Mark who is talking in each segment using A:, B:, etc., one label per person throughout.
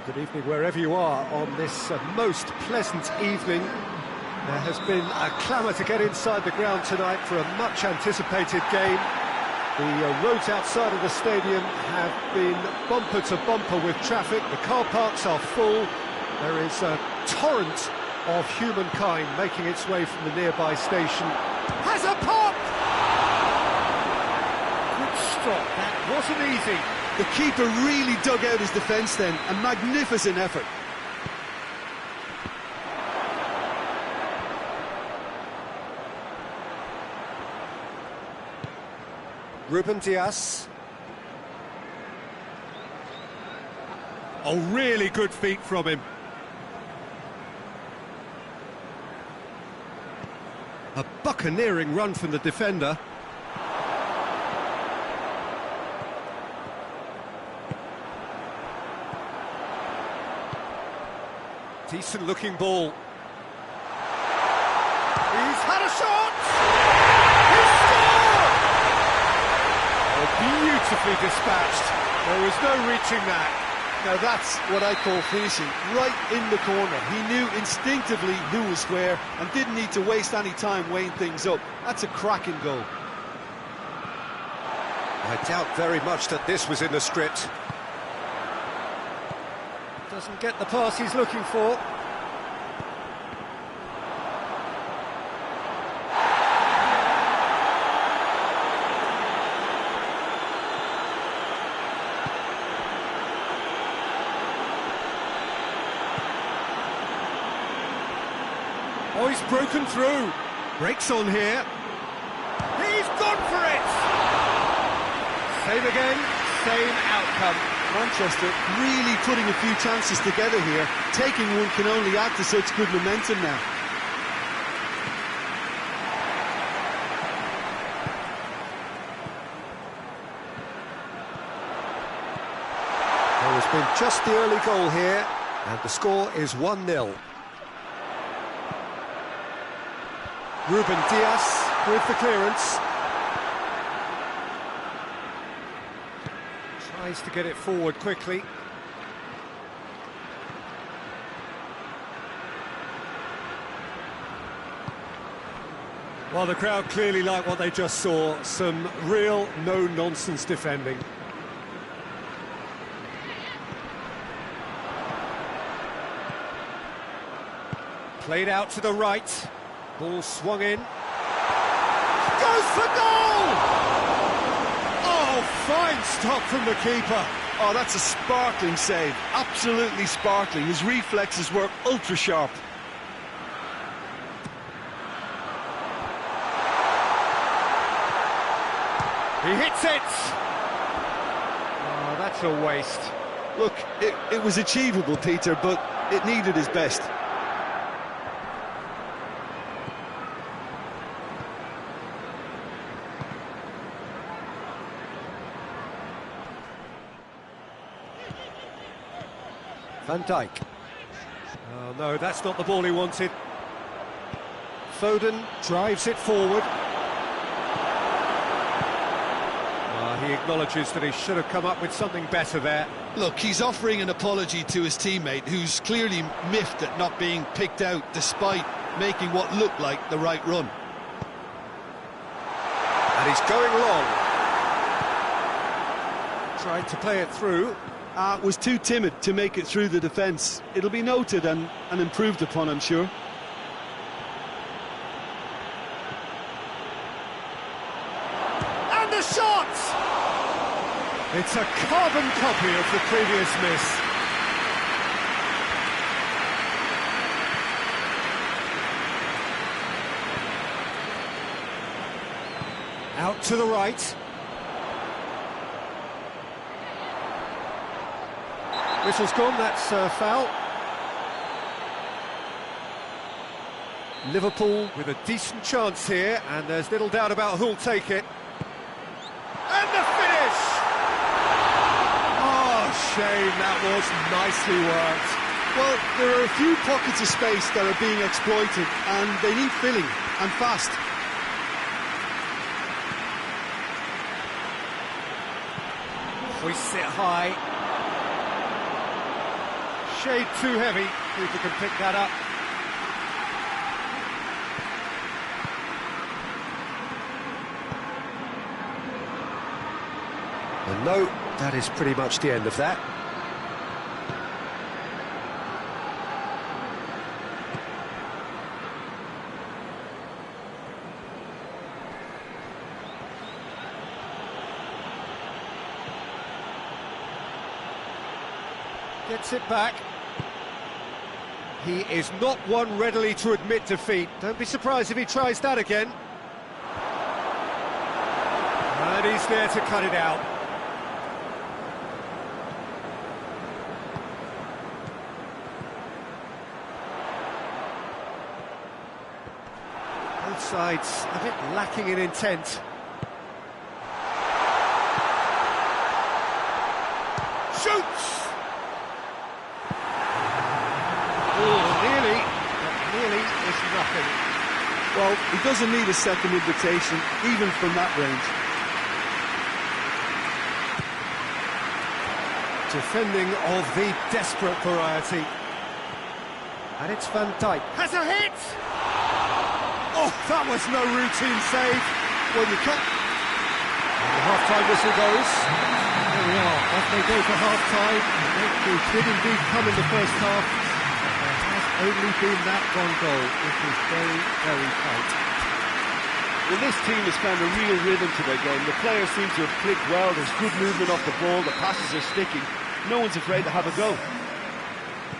A: Good evening wherever you are on this most pleasant evening. There has been a clamour to get inside the ground tonight for a much anticipated game. The roads outside of the stadium have been bumper to bumper with traffic. The car parks are full. There is a torrent of humankind making its way from the nearby station. Has a pop! Good stop, that wasn't easy.
B: The keeper really dug out his defence then, a magnificent effort.
A: Ruben Dias. Oh, really good feet from him. A buccaneering run from the defender. Decent looking ball. He's had a shot! He's scored! Oh, beautifully dispatched. There was no reaching that.
B: Now that's what I call finishing, right in the corner. He knew instinctively who was where and didn't need to waste any time weighing things up. That's a cracking goal.
A: I doubt very much that this was in the script. Doesn't get the pass he's looking for. Oh, he's broken through. Breaks on here. He's gone for it! Same again, same outcome.
B: Manchester really putting a few chances together here. Taking one can only add to such good momentum now.
A: There has been just the early goal here, and the score is 1-0. Ruben Dias with the clearance. Tries to get it forward quickly. Well, the crowd clearly like what they just saw. Some real no-nonsense defending. Played out to the right. Ball swung in. Goes for goal! Oh, fine stop from the keeper.
B: Oh, that's a sparkling save. Absolutely sparkling. His reflexes were ultra sharp.
A: He hits it! Oh, that's a waste.
B: Look, it was achievable, Peter, but it needed his best.
A: Van Dijk. Oh no, that's not the ball he wanted. Foden drives it forward. He acknowledges that he should have come up with something better there.
B: Look, he's offering an apology to his teammate, who's clearly miffed at not being picked out despite making what looked like the right run.
A: And he's going long. Tried to play it through.
B: Was too timid to make it through the defence. It'll be noted and improved upon, I'm sure.
A: And the shot! It's a carbon copy of the previous miss. Out to the right. Whistle's gone, that's foul. Liverpool with a decent chance here, and there's little doubt about who'll take it. And the finish! Oh, shame, that was nicely worked.
B: Well, there are a few pockets of space that are being exploited, and they need filling, and fast.
A: Hoists it high. shade too heavy. Keeper can pick that up. And no, that is pretty much the end of that. Gets it back. He is not one readily to admit defeat. Don't be surprised if he tries that again. And he's there to cut it out. Both sides a bit lacking in intent. Shoots! Nearly is nothing.
B: Well, he doesn't need a second invitation, even from that range.
A: Defending of the desperate variety. And it's Van Dijk. Has a hit! Oh, that was no routine save.
B: Well, you can't...
A: And the half-time whistle goes. There we are, off they go for half-time. It did indeed come in the first half. There has only been that one goal. It was very, very tight.
B: Well, this team has found a real rhythm to their game. The players seem to have clicked well. There's good movement off the ball. The passes are sticking. No one's afraid to have a go.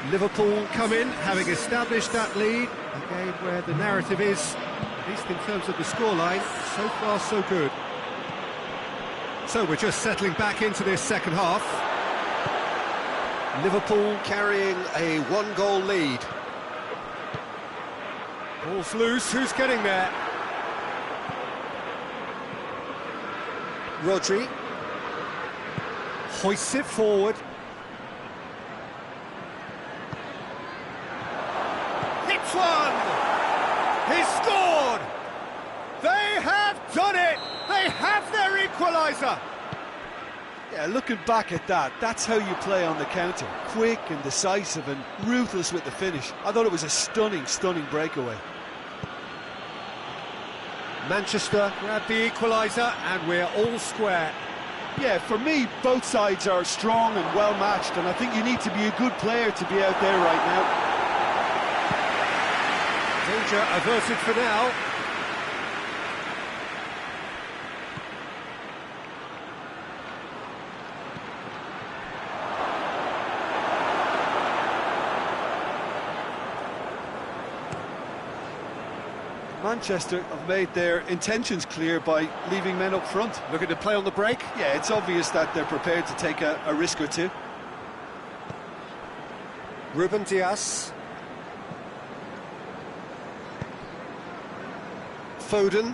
A: Liverpool come in, having established that lead. A game where the narrative is, at least in terms of the scoreline, so far so good. So we're just settling back into this second half. Liverpool carrying a one-goal lead. Ball's loose, who's getting there? Rodri hoists it forward. Hits one! He's scored! They have done it! They have their equaliser!
B: Yeah, looking back at that, that's how you play on the counter. Quick and decisive and ruthless with the finish. I thought it was a stunning, stunning breakaway.
A: Manchester grab the equaliser and we're all square.
B: Yeah, for me, both sides are strong and well matched, and I think you need to be a good player to be out there right now.
A: Danger averted for now.
B: Manchester have made their intentions clear by leaving men up front.
A: Looking to play on the break.
B: Yeah, it's obvious that they're prepared to take a risk or two.
A: Ruben Dias. Foden.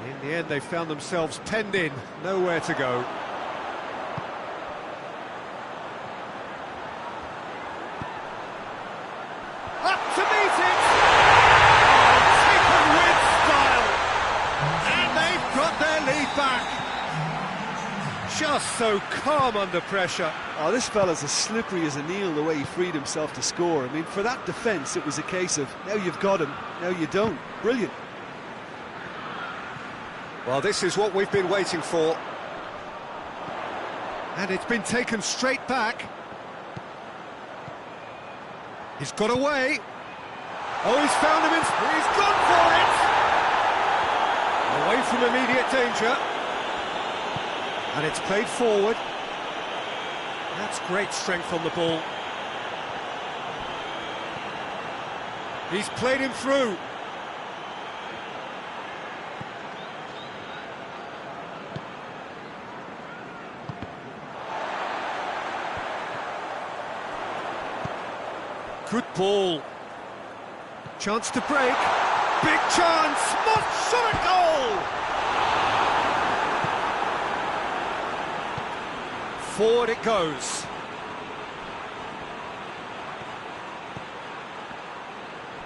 A: In the end, they found themselves penned in, nowhere to go. Up to meet it! Taken with style! And they've got their lead back! Just so calm under pressure.
B: Oh, this fella's as slippery as an eel, the way he freed himself to score. I mean, for that defence, it was a case of, now you've got him, now you don't. Brilliant.
A: Well, this is what we've been waiting for. And it's been taken straight back. He's got away. Oh, he's found him. He's gone for it. Away from immediate danger. And it's played forward. That's great strength on the ball. He's played him through. Good ball. Chance to break. Big chance. Must shot a goal. Forward it goes.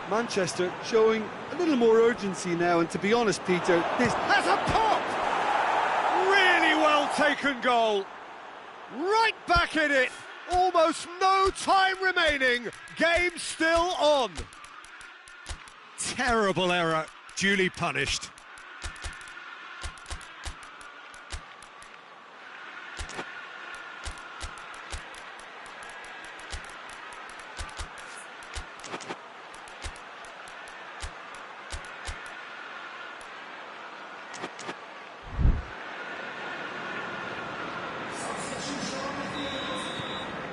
B: Manchester showing a little more urgency now, and to be honest, Peter, this
A: has a pop! Really well taken goal. Right back in it. Almost no time remaining. Game still on. Terrible error, duly punished.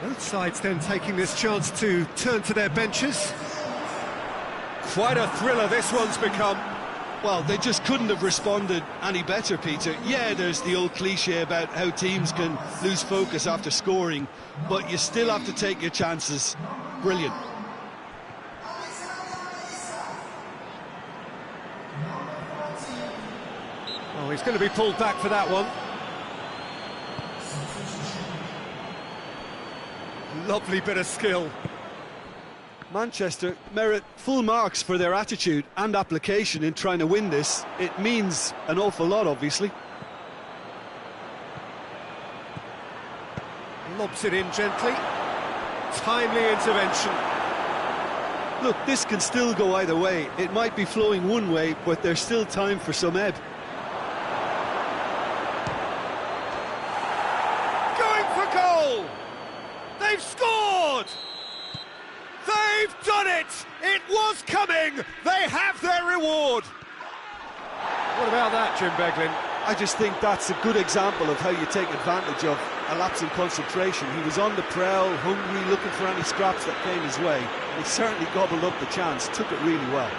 A: Both sides then taking this chance to turn to their benches. Quite a thriller this one's become.
B: Well, they just couldn't have responded any better, Peter. Yeah, there's the old cliche about how teams can lose focus after scoring, but you still have to take your chances. Brilliant.
A: Oh, he's going to be pulled back for that one. Lovely bit of skill.
B: Manchester merit full marks for their attitude and application in trying to win this. It means an awful lot, obviously.
A: Lobs it in gently. Timely intervention.
B: Look, this can still go either way. It might be flowing one way, but there's still time for some ebb.
A: Going for goal! They've scored! They've done it! It was coming! They have their reward! What about that, Jim Beglin?
B: I just think that's a good example of how you take advantage of a lapse in concentration. He was on the prowl, hungry, looking for any scraps that came his way. He certainly gobbled up the chance, took it really well.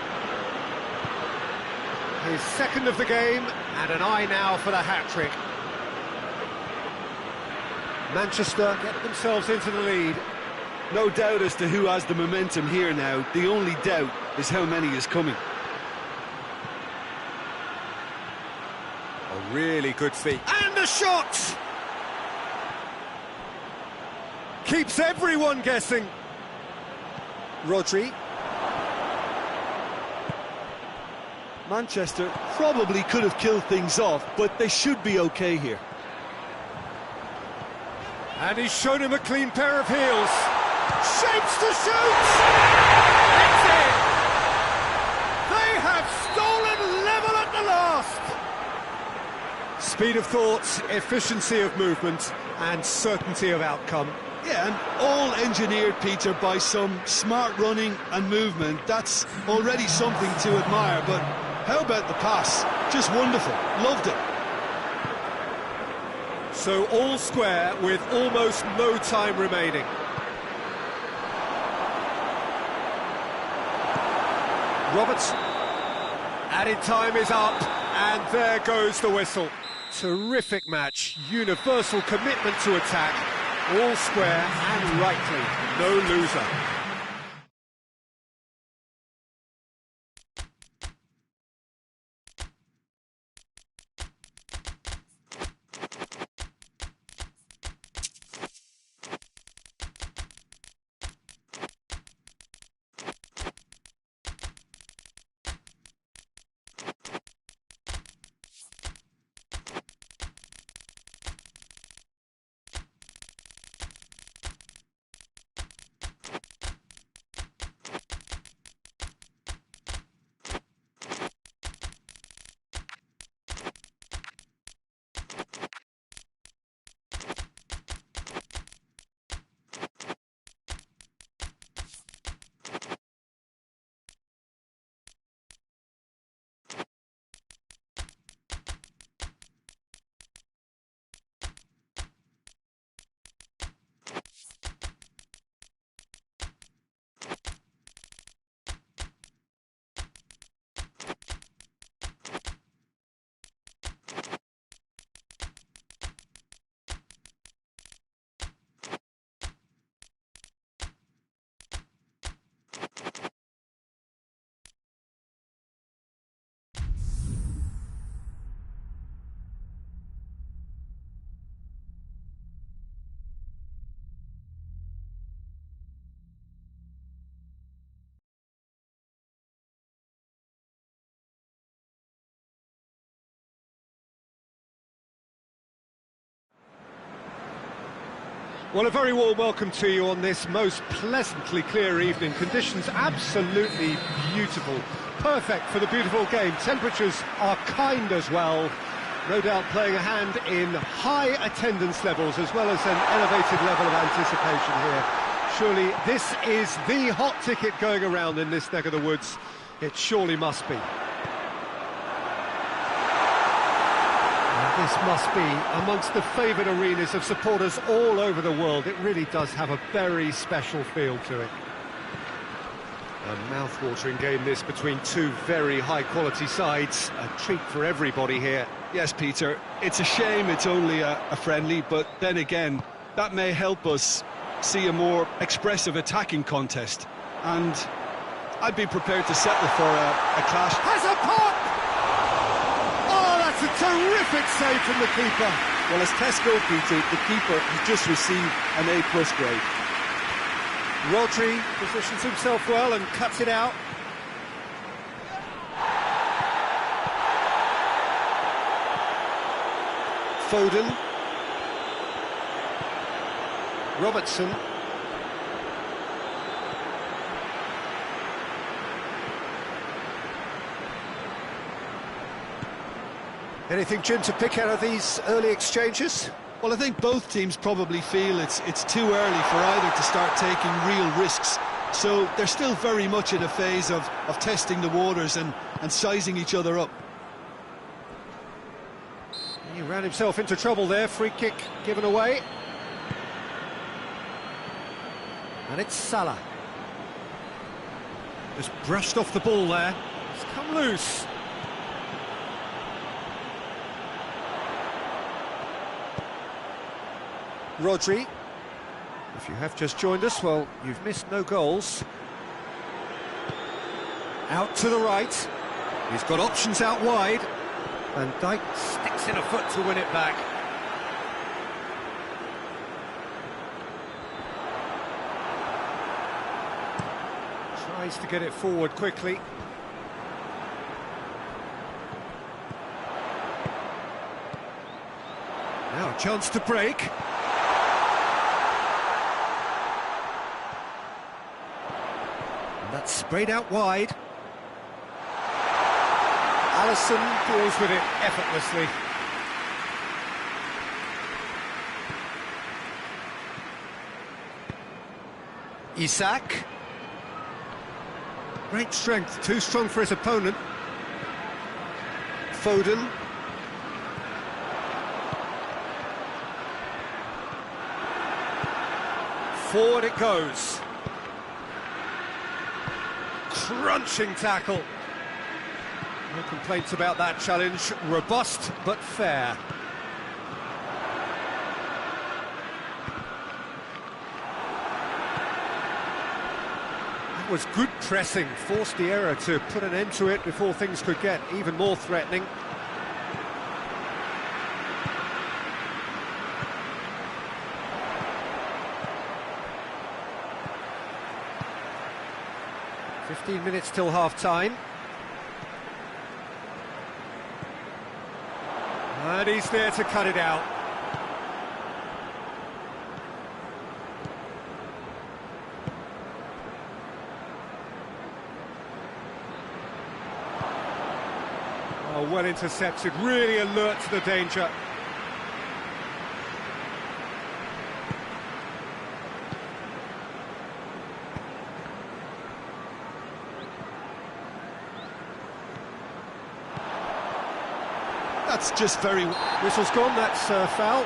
A: His second of the game, and an eye now for the hat-trick. Manchester get themselves into the lead.
B: No doubt as to who has the momentum here now. The only doubt is how many is coming.
A: A really good feat. And a shot! Keeps everyone guessing. Rodri.
B: Manchester probably could have killed things off, but they should be okay here.
A: And he's shown him a clean pair of heels. Shapes to shoot! It's in! They have stolen level at the last! Speed of thought, efficiency of movement, and certainty of outcome.
B: Yeah, and all engineered, Peter, by some smart running and movement. That's already something to admire, but how about the pass? Just wonderful. Loved it.
A: So all square with almost no time remaining. Roberts. Added time is up, and there goes the whistle. Terrific match, universal commitment to attack, all square and rightly, no loser. Well, a very warm welcome to you on this most pleasantly clear evening. Conditions absolutely beautiful. Perfect for the beautiful game. Temperatures are kind as well. No doubt playing a hand in high attendance levels as well as an elevated level of anticipation here. Surely this is the hot ticket going around in this neck of the woods. It surely must be. This must be amongst the favoured arenas of supporters all over the world. It really does have a very special feel to it. A mouth-watering game this between two very high-quality sides. A treat for everybody here.
B: Yes, Peter, it's a shame it's only a friendly, but then again, that may help us see a more expressive attacking contest. And I'd be prepared to settle for a clash.
A: Has a pop! It's a terrific save from the keeper.
B: Well, as tests go, Peter, the keeper has just received an A+ grade.
A: Rodri positions himself well and cuts it out. Foden. Robertson. Anything, Jim, to pick out of these early exchanges?
B: Well, I think both teams probably feel it's too early for either to start taking real risks. So they're still very much in a phase of testing the waters and sizing each other up.
A: He ran himself into trouble there. Free kick given away. And it's Salah. Just brushed off the ball there. It's come loose. Rodri. If you have just joined us, well, you've missed no goals. Out to the right. He's got options out wide. Van Dijk sticks in a foot to win it back. Tries to get it forward quickly. Now a chance to break. That's sprayed out wide. Alisson deals with it effortlessly. Isak. Great strength, too strong for his opponent. Foden. Forward it goes. Crunching tackle. No complaints about that challenge. Robust but fair. That was good pressing. Forced the error to put an end to it before things could get even more threatening. "15 minutes till half-time. And he's there to cut it out. Oh, well intercepted, really alert to the danger.
B: That's just very...
A: Whistle's gone, that's foul.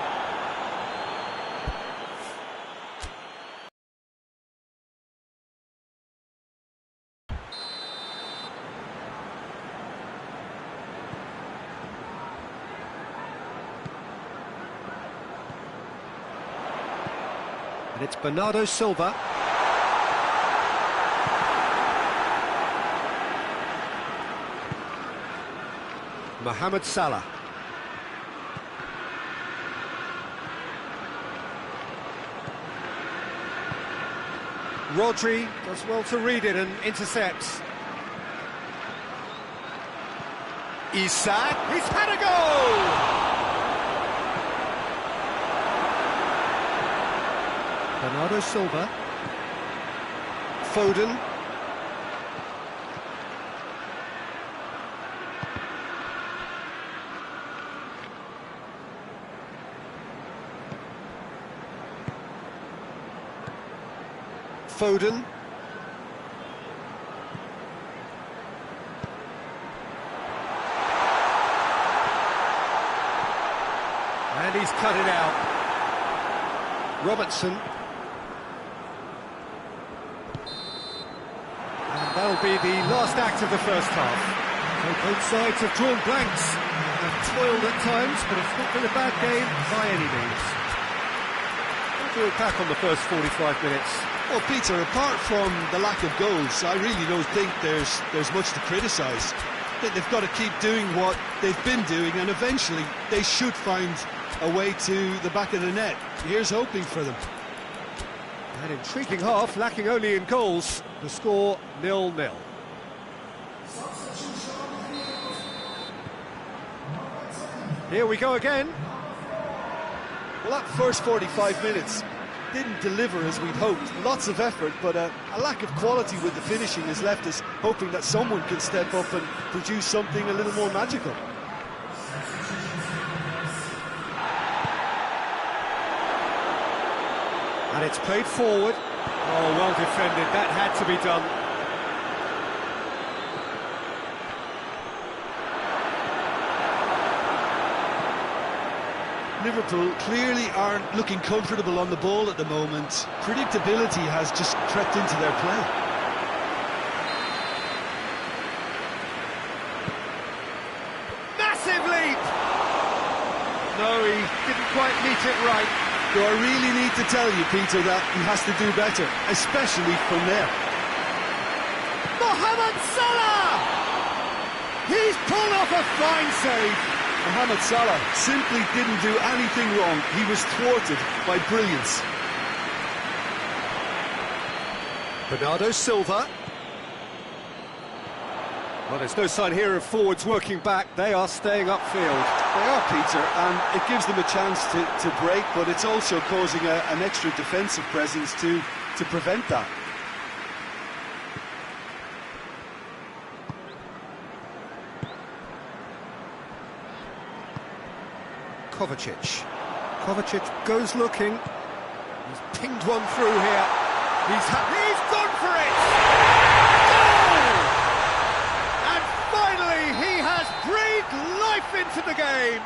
A: And it's Bernardo Silva. Mohamed Salah. Rodri does well to read it and intercepts. Isak, he's had a goal! Bernardo Silva. Foden. Foden. And he's cut it out. Robertson. And that'll be the last act of the first half. So both sides have drawn blanks. Have toiled at times, but it's not been a bad game by any means. We'll do it back on the first 45 minutes.
B: Well, Peter, apart from the lack of goals, I really don't think there's much to criticise. They've got to keep doing what they've been doing, and eventually they should find a way to the back of the net. Here's hoping for them.
A: An intriguing half, lacking only in goals. The score 0-0. Here we go again.
B: Well, that first 45 minutes didn't deliver as we'd hoped. Lots of effort, but a lack of quality with the finishing has left us hoping that someone can step up and produce something a little more magical.
A: And it's played forward. Oh, well defended. That had to be done.
B: Liverpool clearly aren't looking comfortable on the ball at the moment. Predictability has just crept into their play.
A: Massive leap! No, he didn't quite meet it right.
B: Do I really need to tell you, Peter, that he has to do better, especially from there?
A: Mohamed Salah! He's pulled off a fine save.
B: Mohamed Salah simply didn't do anything wrong. He was thwarted by brilliance.
A: Bernardo Silva. Well, there's no sign here of forwards working back. They are staying upfield.
B: They are, Peter, and it gives them a chance to break, but it's also causing an extra defensive presence to prevent that.
A: Kovacic goes looking. He's pinged one through here. He's gone for it! Goal! And finally he has breathed life into the game.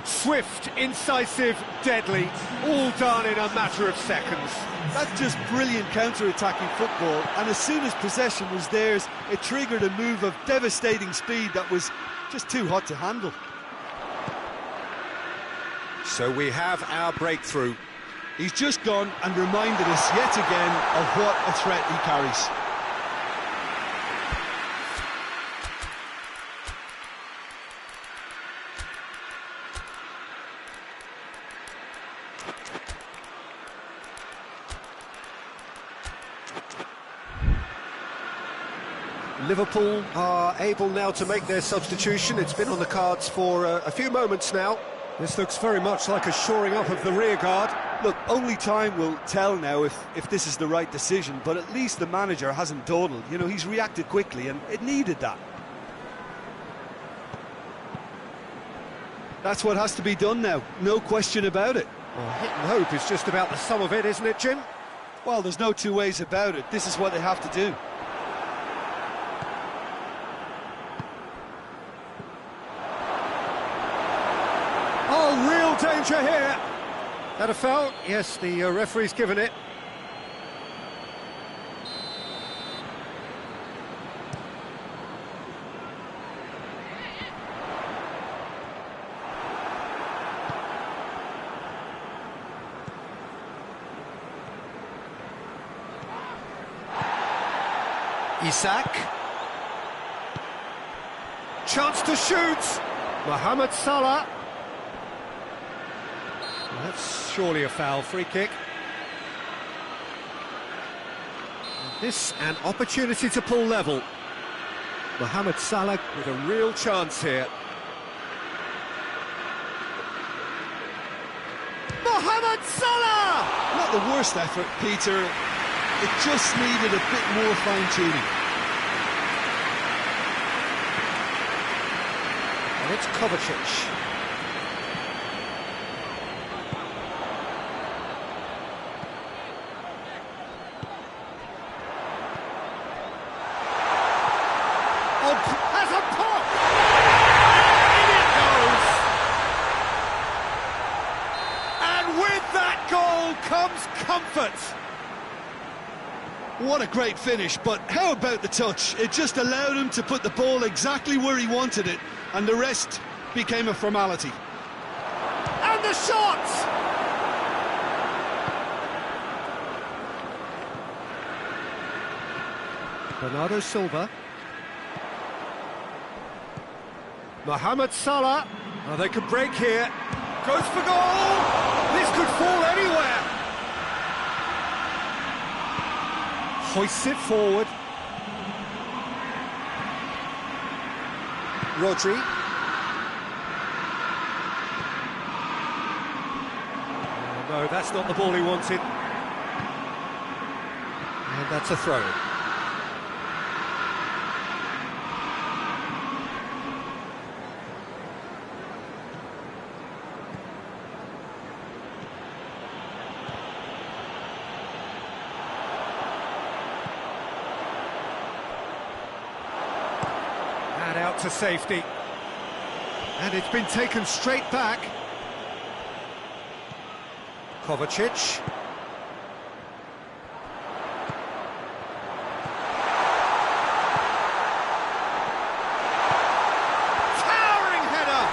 A: Swift, incisive, deadly, all done in a matter of seconds.
B: That's just brilliant counter-attacking football, and as soon as possession was theirs, it triggered a move of devastating speed that was just too hot to handle.
A: So we have our breakthrough.
B: He's just gone and reminded us yet again of what a threat he carries.
A: Liverpool are able now to make their substitution. It's been on the cards for a few moments now. This looks very much like a shoring up of the rear guard.
B: Look, only time will tell now if this is the right decision, but at least the manager hasn't dawdled. You know, he's reacted quickly, and it needed that. That's what has to be done now, no question about it.
A: Well, hit and hope is just about the sum of it, isn't it, Jim?
B: Well, there's no two ways about it. This is what they have to do.
A: Oh, real danger here. That a foul? Yes, the referee's given it. Isak. Chance to shoot. Mohamed Salah. Well, that's surely a foul. Free kick. This an opportunity to pull level. Mohamed Salah with a real chance here. Mohamed Salah!
B: What the worst effort, Peter. It just needed a bit more fine-tuning.
A: And it's Kovacic. Has a pop! In it goes! And with that goal comes comfort.
B: What a great finish, but how about the touch? It just allowed him to put the ball exactly where he wanted it, and the rest became a formality.
A: And the shot! Bernardo Silva. Mohamed Salah. Oh, they could break here. Goes for goal! This could fall anywhere! Hoists it forward. Rodri. Oh, no, that's not the ball he wanted. And that's a throw. Out to safety, and it's been taken straight back. Kovacic. Towering header.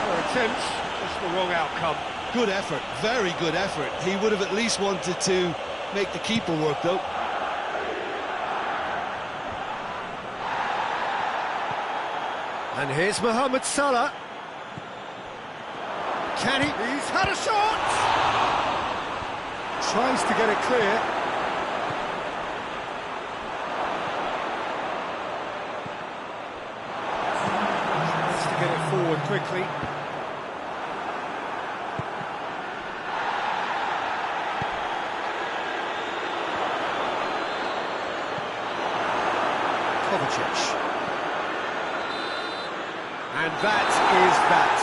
A: Their attempts, just the wrong outcome.
B: Good effort, very good effort. He would have at least wanted to make the keeper work, though.
A: And here's Mohamed Salah. Can he? He's had a shot! Tries to get it clear. Tries to get it forward quickly. Kovacic. And that is that.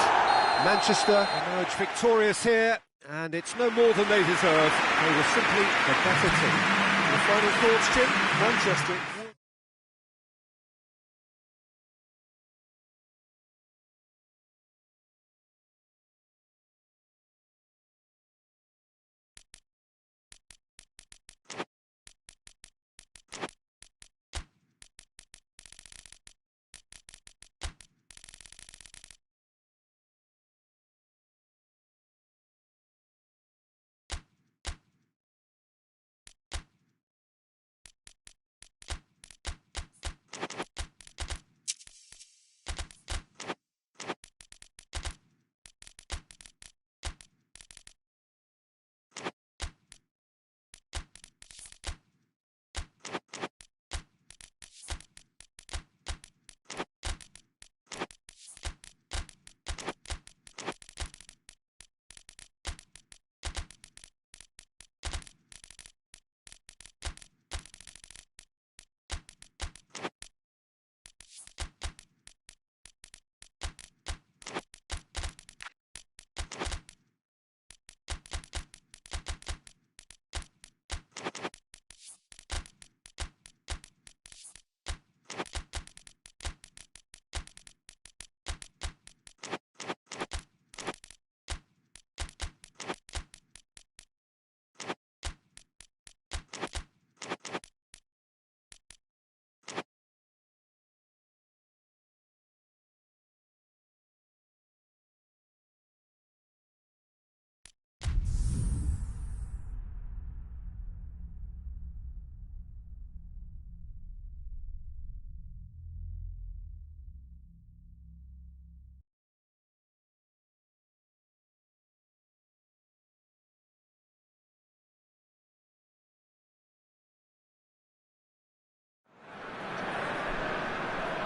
A: Manchester emerge victorious here, and it's no more than they deserve. They were simply the better team. The final thoughts, Jim? Manchester.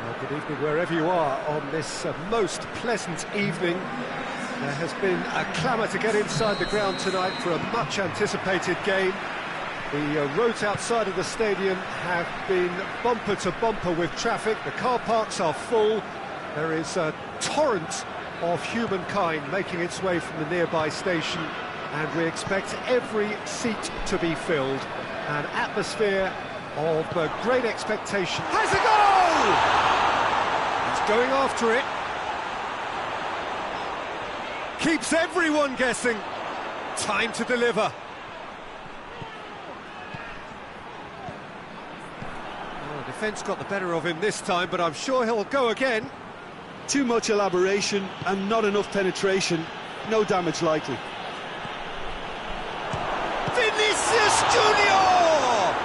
A: Well, good evening wherever you are on this most pleasant evening. There has been a clamour to get inside the ground tonight for a much-anticipated game. The roads outside of the stadium have been bumper to bumper with traffic. The car parks are full. There is a torrent of humankind making its way from the nearby station, and we expect every seat to be filled. An atmosphere of great expectation. Has a goal! He's going after it. Keeps everyone guessing. Time to deliver. Oh, defence got the better of him this time, but I'm sure he'll go again.
B: Too much elaboration and not enough penetration. No damage likely.
A: Vinicius Junior!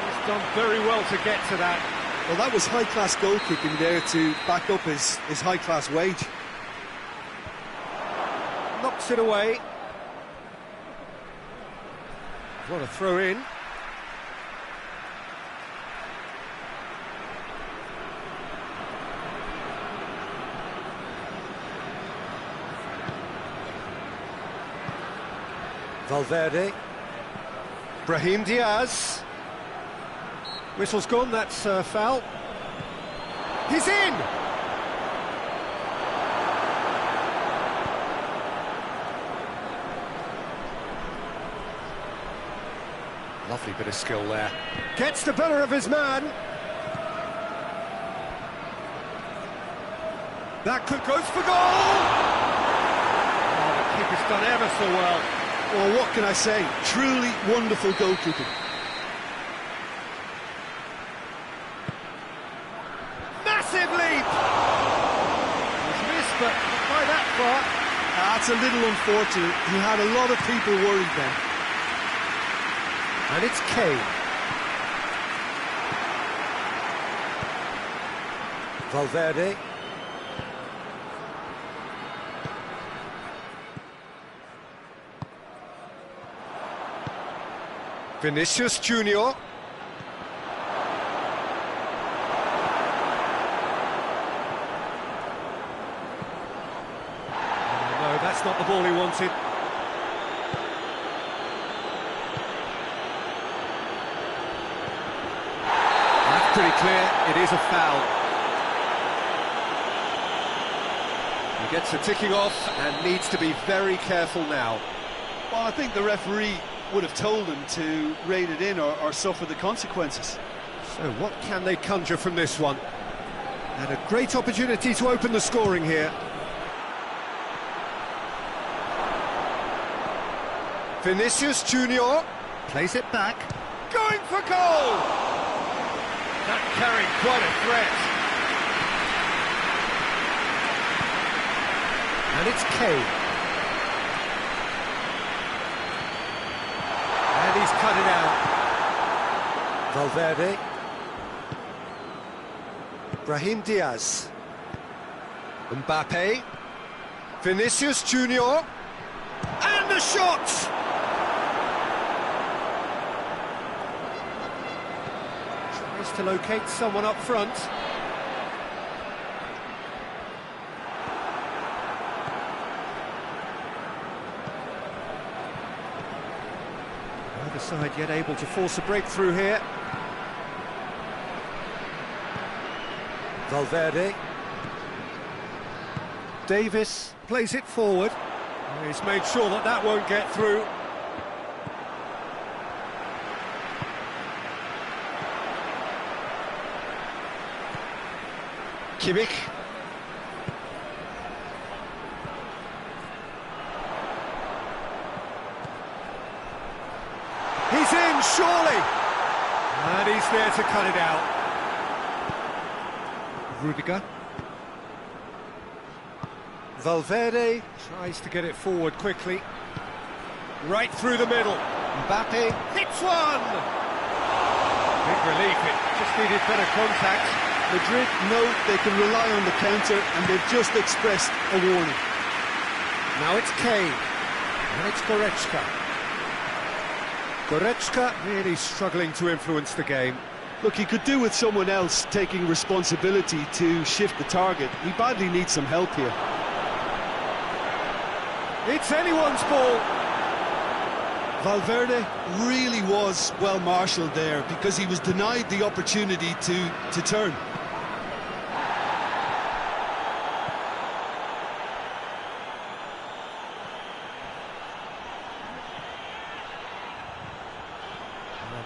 A: He's done very well to get to that.
B: Well, that was high-class goalkeeping there to back up his high-class wage.
A: Knocks it away. What a throw in. Valverde. Brahim Diaz. Whistle's gone, that's foul. He's in! Lovely bit of skill there. Gets the better of his man. That could go for goal! Oh, the keeper's done ever so well.
B: Well, what can I say? Truly wonderful goalkeeping.
A: Massive leap! He's missed, but not by that far.
B: That's a little unfortunate. He had a lot of people worried then.
A: And it's Kane. Valverde. Vinicius Junior. Oh, no, that's not the ball he wanted. That's pretty clear, it is a foul. He gets the ticking off and needs to be very careful now.
B: Well, I think the referee would have told him to rein it in or suffer the consequences.
A: So what can they conjure from this one? And a great opportunity to open the scoring here. Vinicius Junior plays it back. Going for goal! That carried quite a threat. And it's Kane. And he's cut it out. Valverde. Brahim Diaz. Mbappe. Vinicius Junior. And the shot! Tries to locate someone up front. Neither side yet able to force a breakthrough here. Valverde. Davis plays it forward. He's made sure that that won't get through. Kimmich. He's in, surely! And he's there to cut it out. Rudiger. Valverde tries to get it forward quickly. Right through the middle. Mbappe hits one! Big relief, it just needed better contact.
B: Madrid know they can rely on the counter, and they've just expressed a warning.
A: Now it's Kane, and it's Goretzka. Goretzka really struggling to influence the game.
B: Look, he could do with someone else taking responsibility to shift the target. He badly needs some help here.
A: It's anyone's ball.
B: Valverde really was well marshalled there because he was denied the opportunity to turn.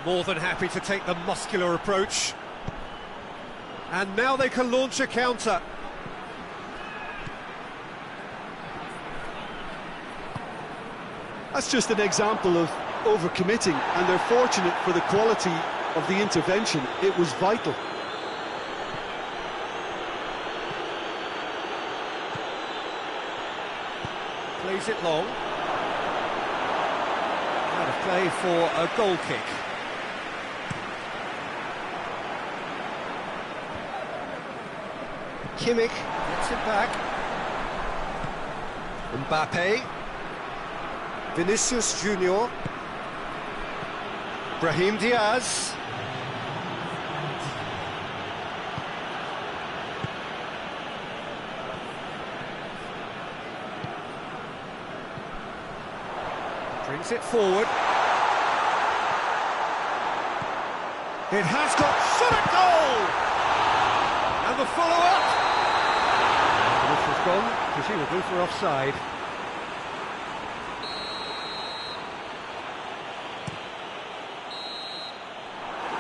A: More than happy to take the muscular approach. And now they can launch a counter.
B: That's just an example of overcommitting, and they're fortunate for the quality of the intervention. It was vital.
A: Plays it long. Out of play for a goal kick. Kimmich gets it back. Mbappe. Vinicius Junior. Brahim Diaz. Brings it forward. It has got shot at goal! And the follow-up. This has gone, presumably for offside.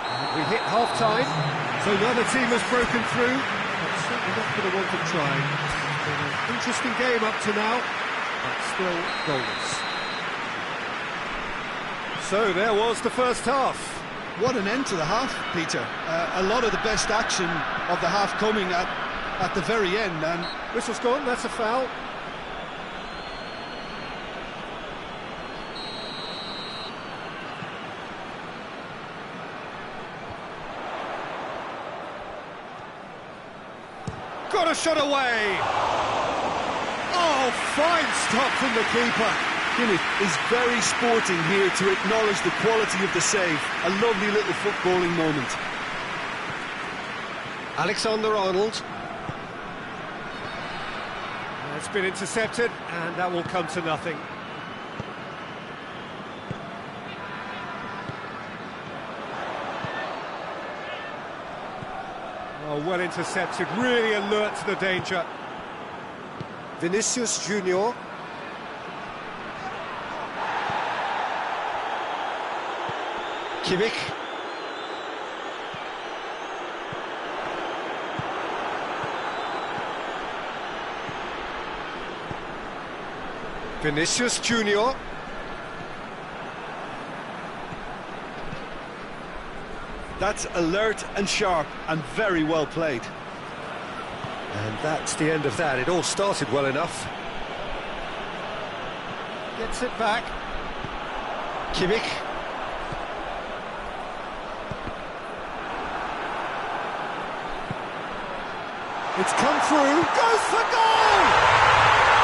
A: And we hit half-time, so neither team has broken through, but certainly not for the want of trying. Been an interesting game up to now, but still goalless. So there was the first half.
B: What an end to the half, Peter. A lot of the best action of the half coming at the very end, and
A: whistle's gone, that's a foul. Got a shot away! Oh, fine stop from the keeper.
B: Kimmich is very sporting here to acknowledge the quality of the save. A lovely little footballing moment.
A: Alexander-Arnold. It's been intercepted, and that will come to nothing. Oh, well intercepted, really alert to the danger. Vinicius Junior. Kimmich. Vinicius Junior.
B: That's alert and sharp and very well played.
A: And that's the end of that. It all started well enough. Gets it back. Kimmich. It's come through, goes for goal!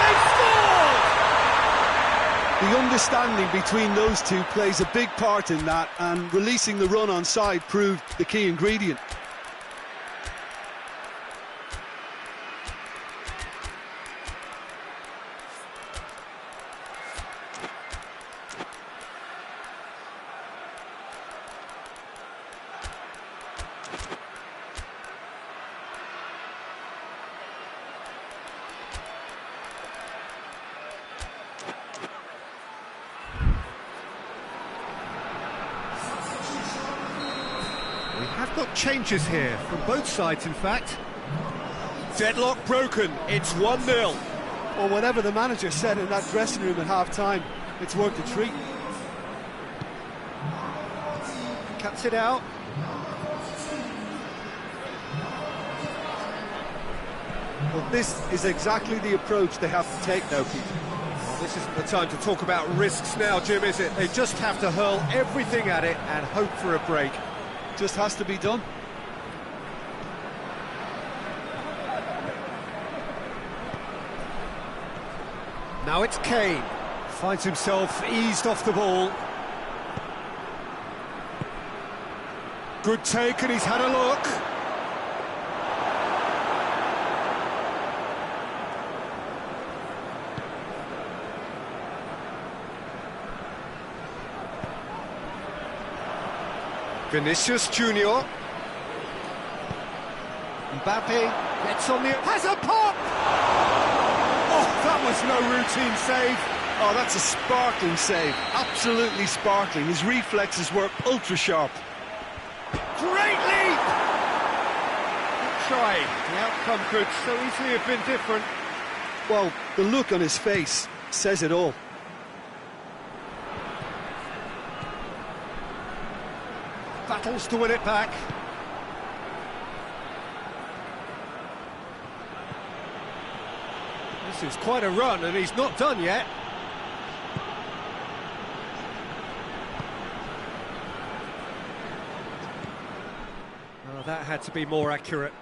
A: They've scored!
B: The understanding between those two plays a big part in that, and releasing the run on side proved the key ingredient.
A: We have got changes here, from both sides in fact. Deadlock broken, it's 1-0.
B: Well, whatever the manager said in that dressing room at half-time, it's worked a treat.
A: Cuts it out.
B: Well, this is exactly the approach they have to take now, Peter.
A: Well, this isn't the time to talk about risks now, Jim, is it? They just have to hurl everything at it and hope for a break.
B: Just has to be done.
A: Now it's Kane. Finds himself eased off the ball. Good take, and he's had a look. Vinicius Junior. Mbappe gets on the... has a pop! Oh, that was no routine save.
B: Oh, that's a sparkling save. Absolutely sparkling. His reflexes were ultra-sharp.
A: Great leap! Good try. The outcome could so easily have been different.
B: Well, the look on his face says it all.
A: Battles to win it back. This is quite a run, and he's not done yet. Oh, that had to be more accurate.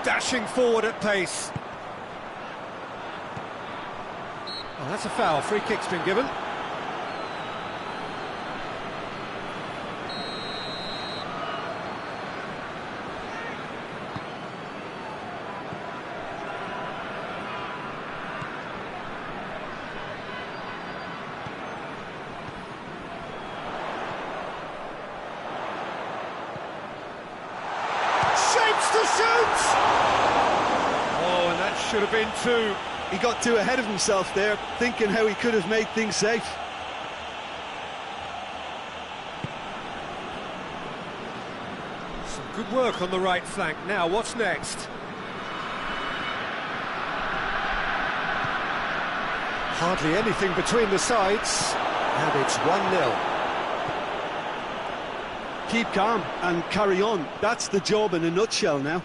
A: Dashing forward at pace. Oh, that's a foul. Free kick's been given. Shapes to shoot! Oh, and that should have been two.
B: He got too ahead of himself there, thinking how he could have made things safe.
A: Some good work on the right flank. Now, what's next? Hardly anything between the sides, and it's 1-0.
B: Keep calm and carry on. That's the job in a nutshell now.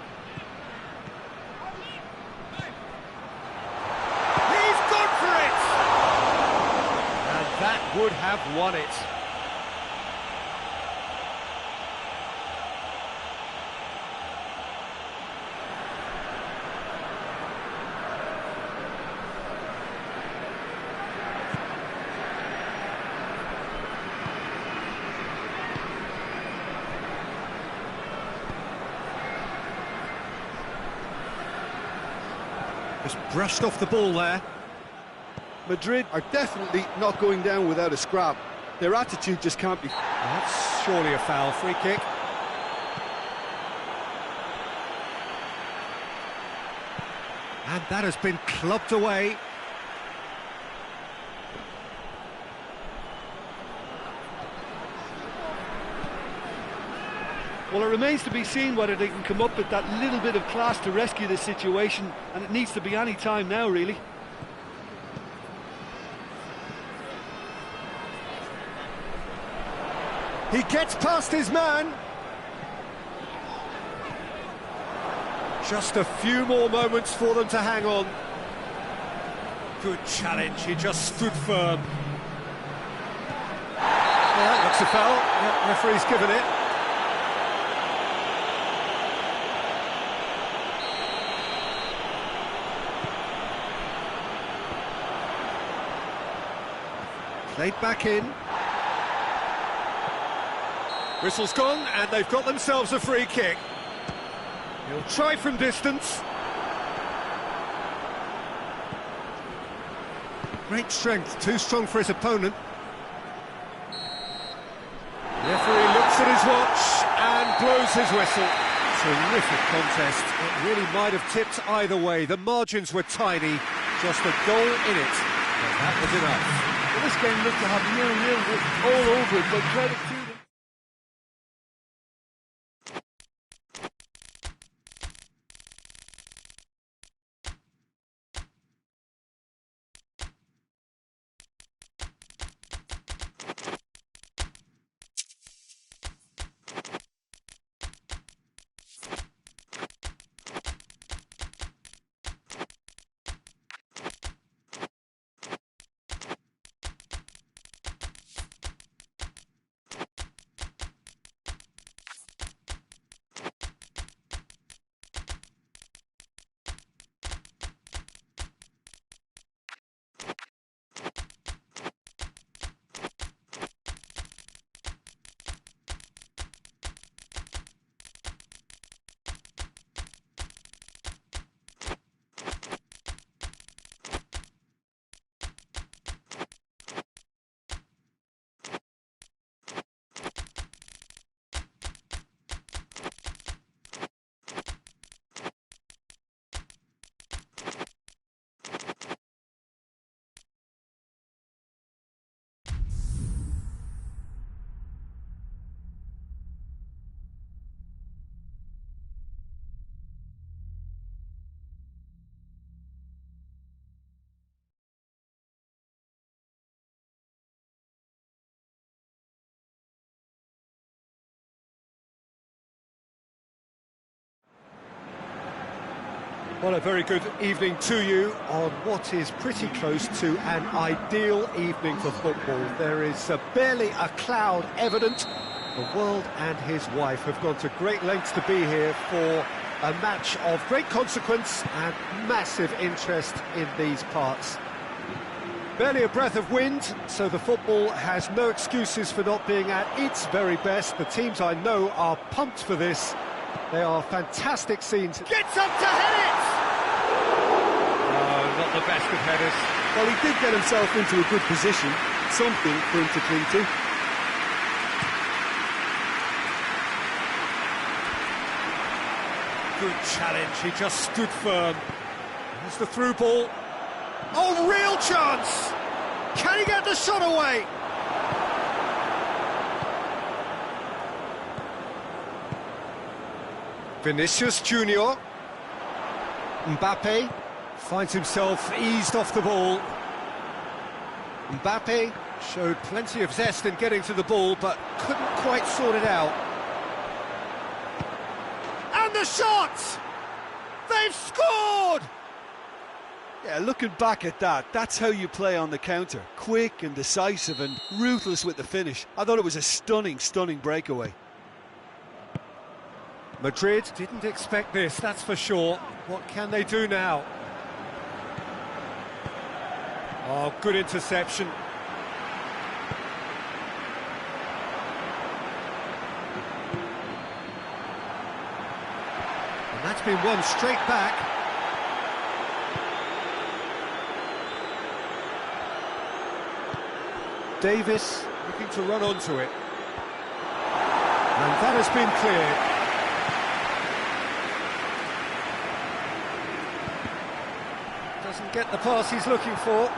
A: He's gone for it! And that would have won it. Just brushed off the ball there.
B: Madrid are definitely not going down without a scrap. Their attitude just can't be...
A: That's surely a foul. Free kick. And that has been clubbed away.
B: Well, it remains to be seen whether they can come up with that little bit of class to rescue this situation, and it needs to be any time now, really.
A: He gets past his man. Just a few more moments for them to hang on. Good challenge, he just stood firm. Well, that looks a foul. Yep, referee's given it. Played back in. Whistle's gone, and they've got themselves a free kick. He'll try from distance. Great strength, too strong for his opponent. The referee looks at his watch and blows his whistle. Terrific contest. It really might have tipped either way. The margins were tiny, just a goal in it. But that was enough.
B: Well, this game looked to have nil-nil all over it, but credit to
A: Well, a very good evening to you on what is pretty close to an ideal evening for football. There is barely a cloud evident. The world and his wife have gone to great lengths to be here for a match of great consequence and massive interest in these parts. Barely a breath of wind, so the football has no excuses for not being at its very best. The teams I know are pumped for this. They are fantastic scenes. Gets up to head it! Oh, not the best of headers.
B: Well, he did get himself into a good position, something for him to cling to.
A: Good challenge, he just stood firm. There's the through ball. Oh, real chance! Can he get the shot away? Vinicius Junior. Mbappe finds himself eased off the ball. Mbappe showed plenty of zest in getting to the ball, but couldn't quite sort it out. And the shot! They've scored!
B: Yeah, looking back at that, that's how you play on the counter. Quick and decisive and ruthless with the finish. I thought it was a stunning, stunning breakaway.
A: Madrid didn't expect this, that's for sure. What can they do now? Oh, good interception. And that's been won straight back. Davis looking to run onto it. And that has been cleared. Doesn't get the pass he's looking for.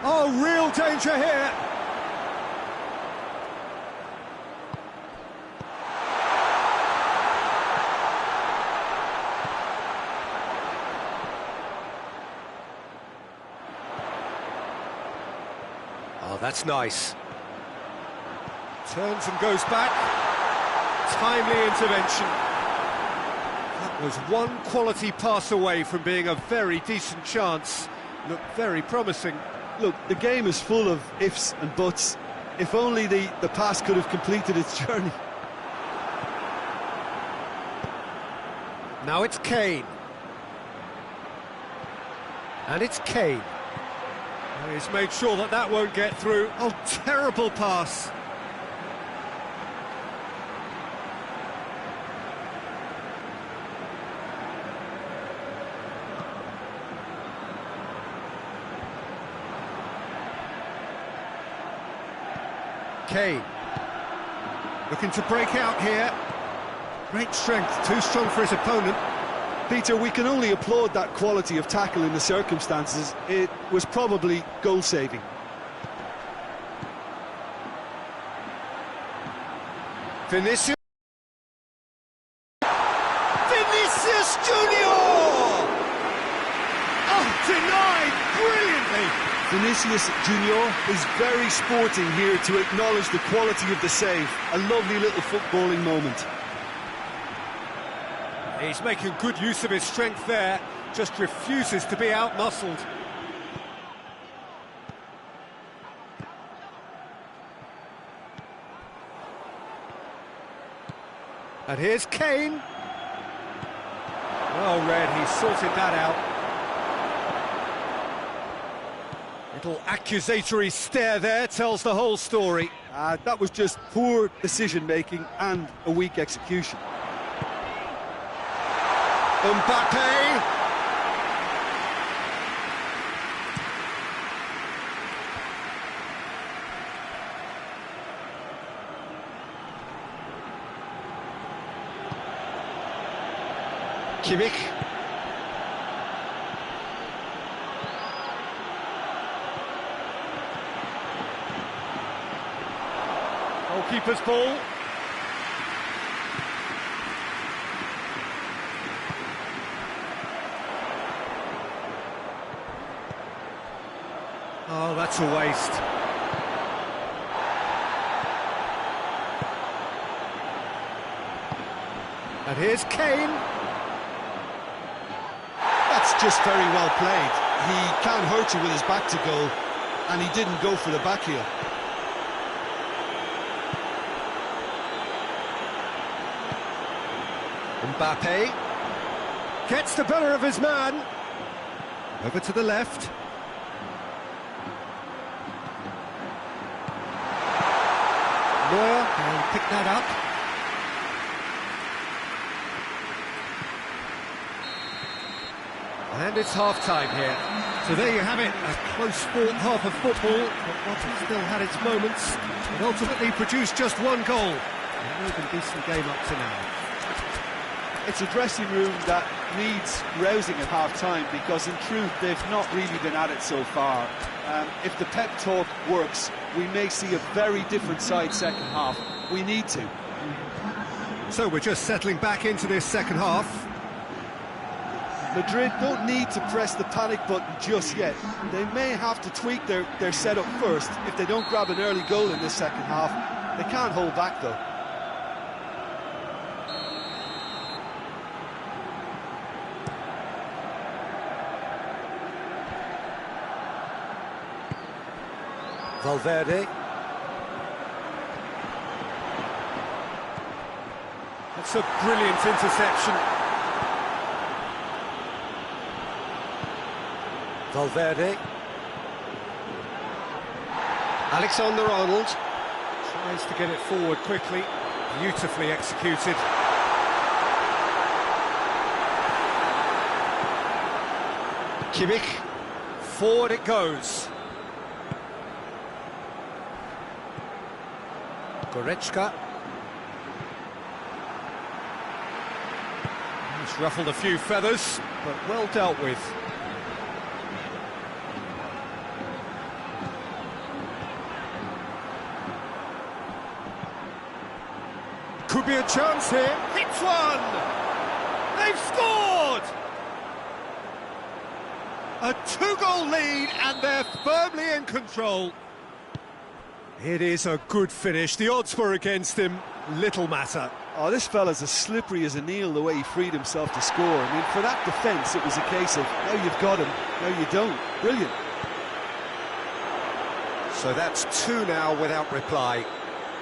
A: Oh, real danger here. Oh, that's nice. Turns and goes back. Timely intervention. That was one quality pass away from being a very decent chance. Looked very promising.
B: Look, the game is full of ifs and buts. If only the pass could have completed its journey.
A: Now it's Kane. And it's Kane. He's made sure that that won't get through. Oh, terrible pass. Kane. Looking to break out here. Great strength, too strong for his opponent.
B: Peter, we can only applaud that quality of tackle in the circumstances. It was probably goal-saving.
A: Vinicius. Vinicius Junior! Oh, denied brilliantly.
B: Vinicius Junior is very sporting here to acknowledge the quality of the save. A lovely little footballing moment.
A: He's making good use of his strength there, just refuses to be out-muscled. And here's Kane. Well read, he sorted that out. Little accusatory stare there tells the whole story.
B: That was just poor decision-making and a weak execution.
A: Mbappe. Kimmich. Goalkeeper's ball. Oh, that's a waste. And here's Kane.
B: That's just very well played. He can't hurt you with his back to goal, and he didn't go for the back heel.
A: Mbappe gets the better of his man. Over to the left. Neuer can pick that up. And it's half-time here. So there you have it, a close-fought half of football, but what has still had its moments, and ultimately produced just one goal. An even decent game up to now.
C: It's a dressing room that needs rousing at half-time, because in truth they've not really been at it so far. If the pep talk works, we may see a very different side second half. We need to.
A: So we're just settling back into this second half.
C: Madrid don't need to press the panic button just yet. They may have to tweak their setup first. If they don't grab an early goal in this second half, they can't hold back though.
A: Valverde. That's a brilliant interception. Valverde. Alexander-Arnold tries to get it forward quickly. Beautifully executed. Kimmich. Forward it goes. Goretzka. He's ruffled a few feathers, but well dealt with. Could be a chance here. Hits one! They've scored! A two-goal lead, and they're firmly in control. It is a good finish. The odds were against him. Little matter.
C: Oh, this fella's as slippery as an eel, the way he freed himself to score. I mean, for that defence, it was a case of, now you've got him, now you don't. Brilliant.
A: So that's two now without reply.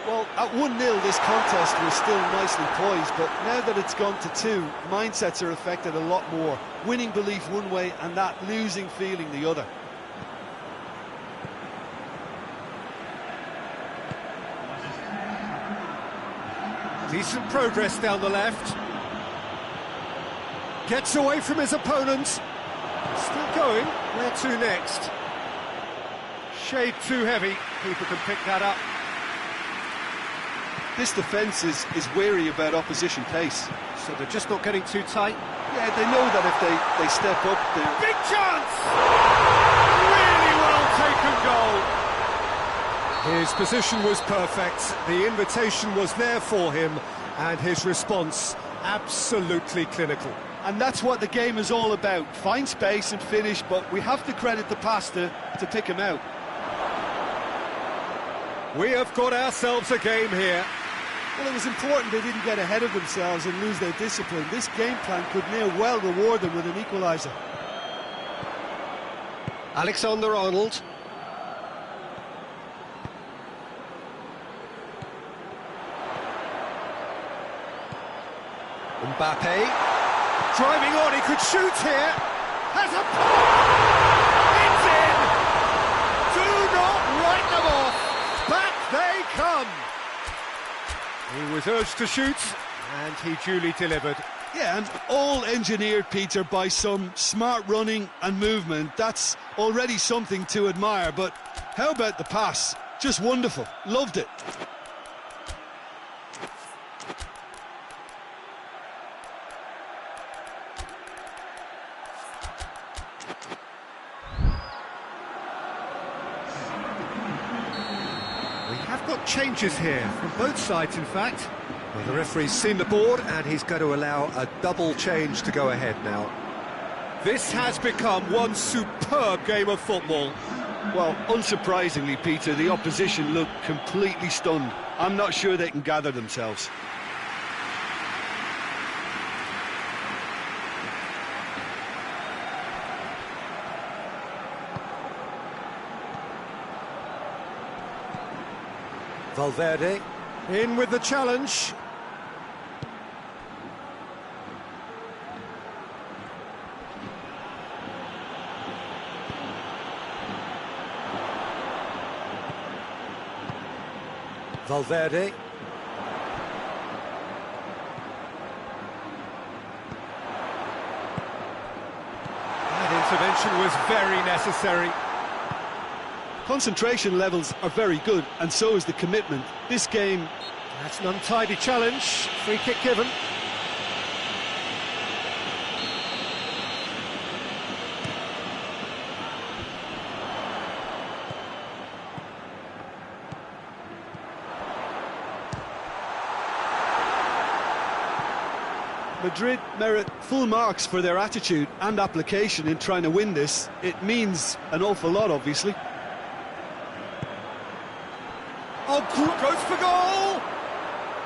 C: Well, at 1-0, this contest was still nicely poised, but now that it's gone to two, mindsets are affected a lot more. Winning belief one way and that losing feeling the other.
A: Decent progress down the left. Gets away from his opponent. Still going. Where to next? Shade too heavy. Keeper can pick that up.
C: This defence is wary about opposition pace.
A: So they're just not getting too tight.
C: Yeah, they know that if they step up, they're...
A: Big chance! Really well taken goal. His position was perfect, the invitation was there for him, and his response absolutely clinical.
C: And that's what the game is all about. Find space and finish, but we have to credit the pasta to pick him out.
A: We have got ourselves a game here.
C: Well, it was important they didn't get ahead of themselves and lose their discipline. This game plan could near well reward them with an equaliser.
A: Alexander-Arnold. Mbappe. Driving on, he could shoot here. Has a... It's in! Do not write them off. Back they come. He was urged to shoot, and he duly delivered.
C: Yeah, and all engineered, Peter, by some smart running and movement. That's already something to admire, but how about the pass? Just wonderful. Loved it.
A: We have got changes here, from both sides in fact. Well, the referee's seen the board and he's going to allow a double change to go ahead now. This has become one superb game of football.
B: Well, unsurprisingly, Peter, the opposition look completely stunned. I'm not sure they can gather themselves.
A: Valverde in with the challenge. Valverde. That intervention was very necessary.
B: Concentration levels are very good, and so is the commitment. This game...
A: That's an untidy challenge. Free kick given.
B: Madrid merit full marks for their attitude and application in trying to win this. It means an awful lot, obviously.
A: Oh, goes for goal!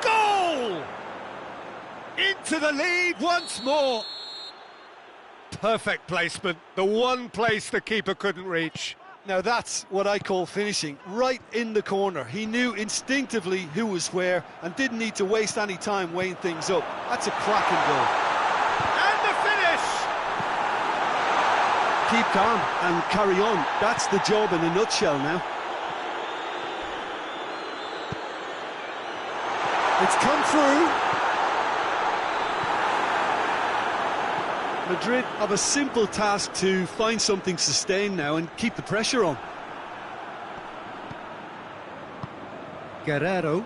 A: Goal! Into the lead once more. Perfect placement, the one place the keeper couldn't reach.
B: Now that's what I call finishing, right in the corner. He knew instinctively who was where and didn't need to waste any time weighing things up. That's a cracking goal.
A: And the finish!
B: Keep calm and carry on. That's the job in a nutshell now.
A: It's come through.
B: Madrid have a simple task to find something sustained now and keep the pressure on.
A: Guerrero.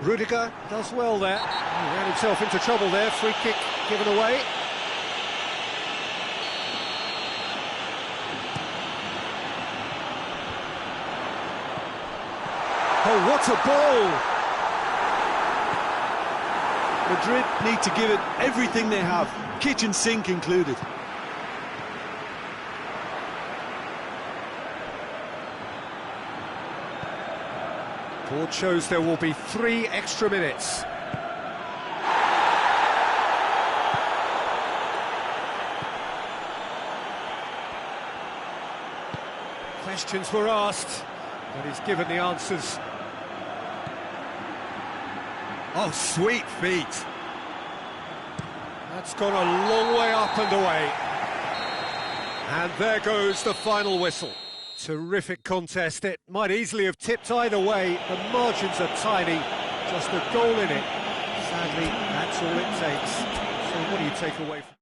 A: Rudiger does well there. He ran himself into trouble there. Free kick given away. Oh, what a ball!
B: Madrid need to give it everything they have, kitchen sink included.
A: Board shows there will be 3 extra minutes. Questions were asked, but he's given the answers. Oh, sweet feet. That's gone a long way up and away. And there goes the final whistle. Terrific contest. It might easily have tipped either way. The margins are tiny. Just a goal in it. Sadly, that's all it takes. So what do you take away from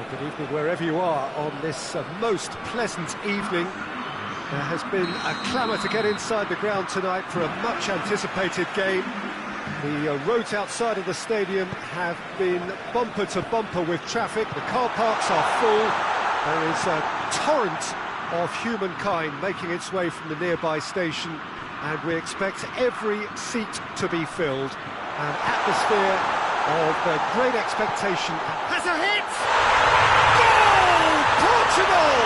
A: Good evening wherever you are on this most pleasant evening. There has been a clamour to get inside the ground tonight for a much anticipated game. The roads outside of the stadium have been bumper to bumper with traffic. The car parks are full. There is a torrent of humankind making its way from the nearby station, and we expect every seat to be filled. An atmosphere of great expectation. Has a hit! Goal! Portugal!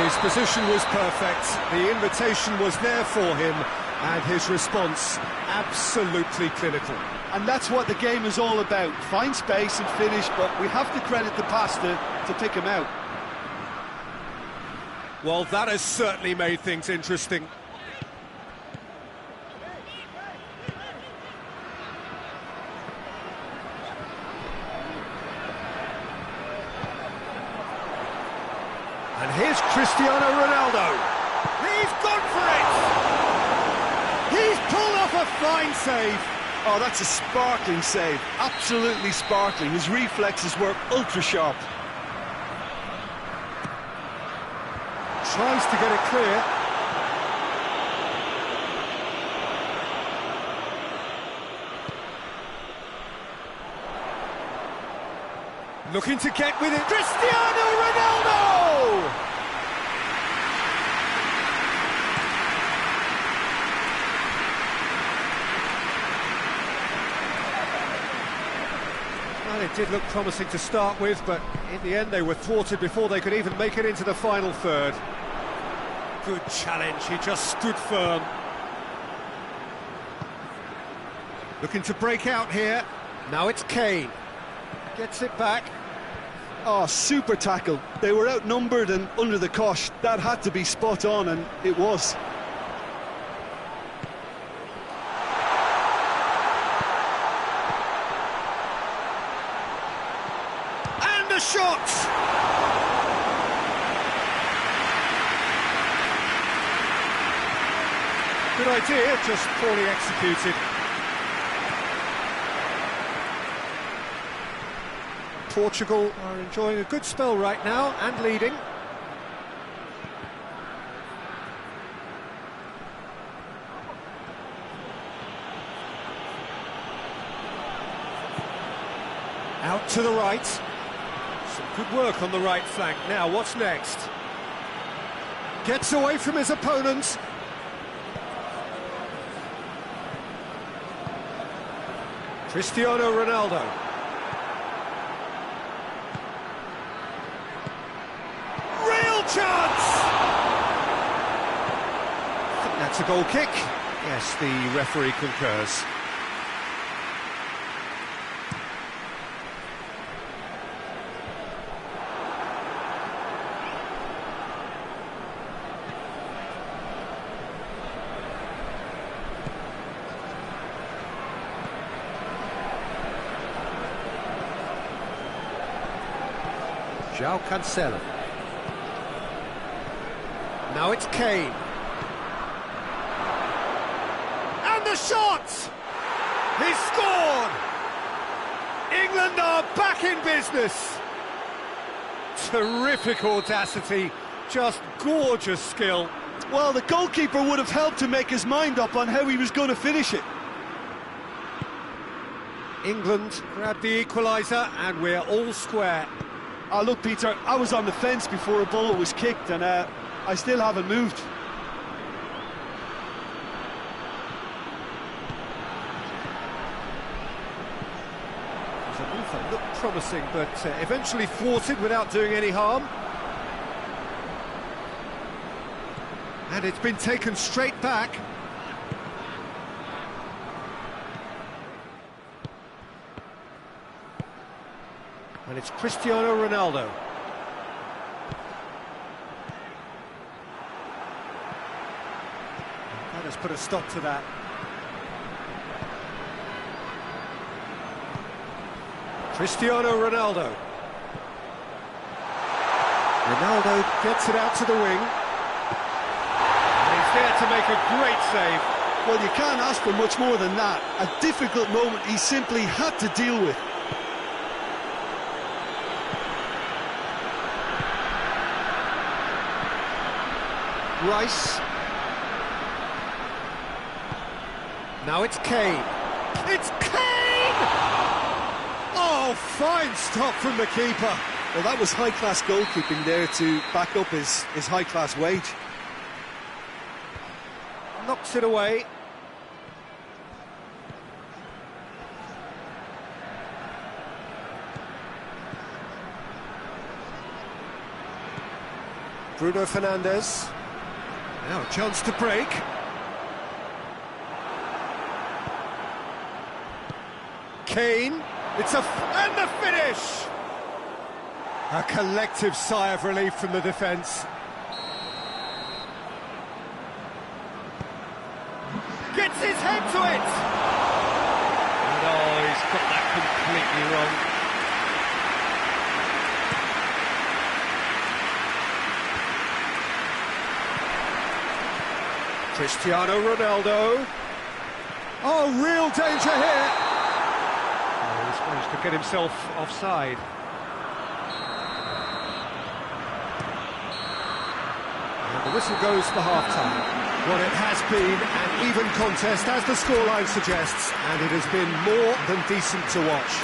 A: His position was perfect, the invitation was there for him, and his response absolutely clinical.
C: And that's what the game is all about. Find space and finish, but we have to credit the passer to pick him out.
A: Well, that has certainly made things interesting. And here's Cristiano Ronaldo. He's gone for it! He's pulled off a fine save.
B: Oh, that's a sparkling save. Absolutely sparkling. His reflexes were ultra-sharp.
A: Tries to get it clear. Looking to get with it. Cristiano Ronaldo! Well, it did look promising to start with, but in the end they were thwarted before they could even make it into the final third. Good challenge, he just stood firm. Looking to break out here. Now it's Kane. Gets it back.
B: Oh, super tackle. They were outnumbered and under the cosh. That had to be spot on, and it was.
A: And the shot! Good idea, just poorly executed. Portugal are enjoying a good spell right now and leading. Out to the right. Some good work on the right flank. Now, what's next? Gets away from his opponents. Cristiano Ronaldo. Chance! I think that's a goal kick. Yes, the referee concurs. João Cancelo. Now it's Kane. And the shot! He's scored! England are back in business! Terrific audacity, just gorgeous skill.
C: Well, the goalkeeper would have helped to make his mind up on how he was going to finish it.
A: England grabbed the equaliser and we're all square.
C: Oh, look, Peter, I was on the fence before a ball was kicked, and I still haven't moved.
A: The move that looked promising, but eventually thwarted without doing any harm. And it's been taken straight back. And it's Cristiano Ronaldo. That has put a stop to that. Cristiano Ronaldo. Ronaldo gets it out to the wing. And he's there to make a great save.
C: Well, you can't ask for much more than that. A difficult moment he simply had to deal with.
A: Rice. Now it's Kane. It's Kane! Oh, fine stop from the keeper.
C: Well, that was high-class goalkeeping there to back up his high-class wage.
A: Knocks it away. Bruno Fernandes. Now a chance to break. Kane. And the finish! A collective sigh of relief from the defence. Gets his head to it! And oh, he's got that completely wrong. Cristiano Ronaldo. Oh, real danger here. Oh, he's managed to get himself offside. And the whistle goes for half-time. Well, it has been an even contest, as the scoreline suggests, and it has been more than decent to watch.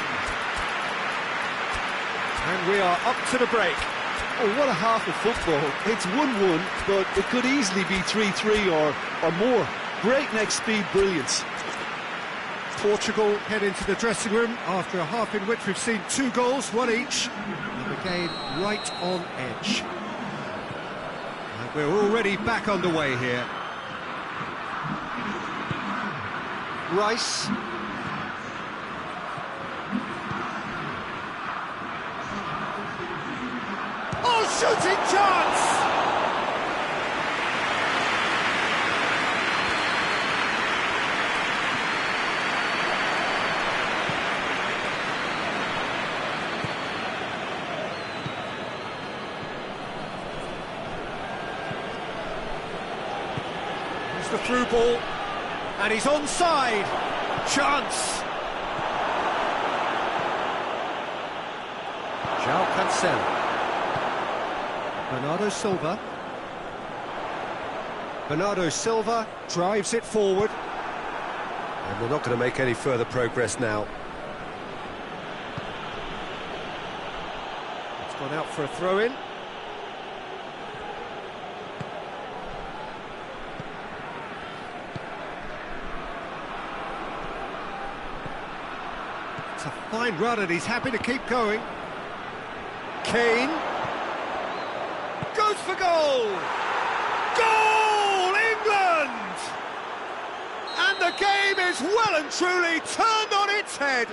A: And we are up to the break.
C: Oh, what a half of football. It's 1-1, but it could easily be 3-3 or more. Breakneck speed brilliance.
A: Portugal head into the dressing room after a half in which we've seen 2 goals, 1 each, and the game right on edge. And we're already back underway here. Rice. Oh, shooting chance! Here's the through ball, and he's onside. Chance. João Cancelo. Bernardo Silva. Bernardo Silva drives it forward. And they're not going to make any further progress now. It's gone out for a throw-in. It's a fine run and he's happy to keep going. Kane. Goes for goal! Goal, England! And the game is well and truly turned on its head.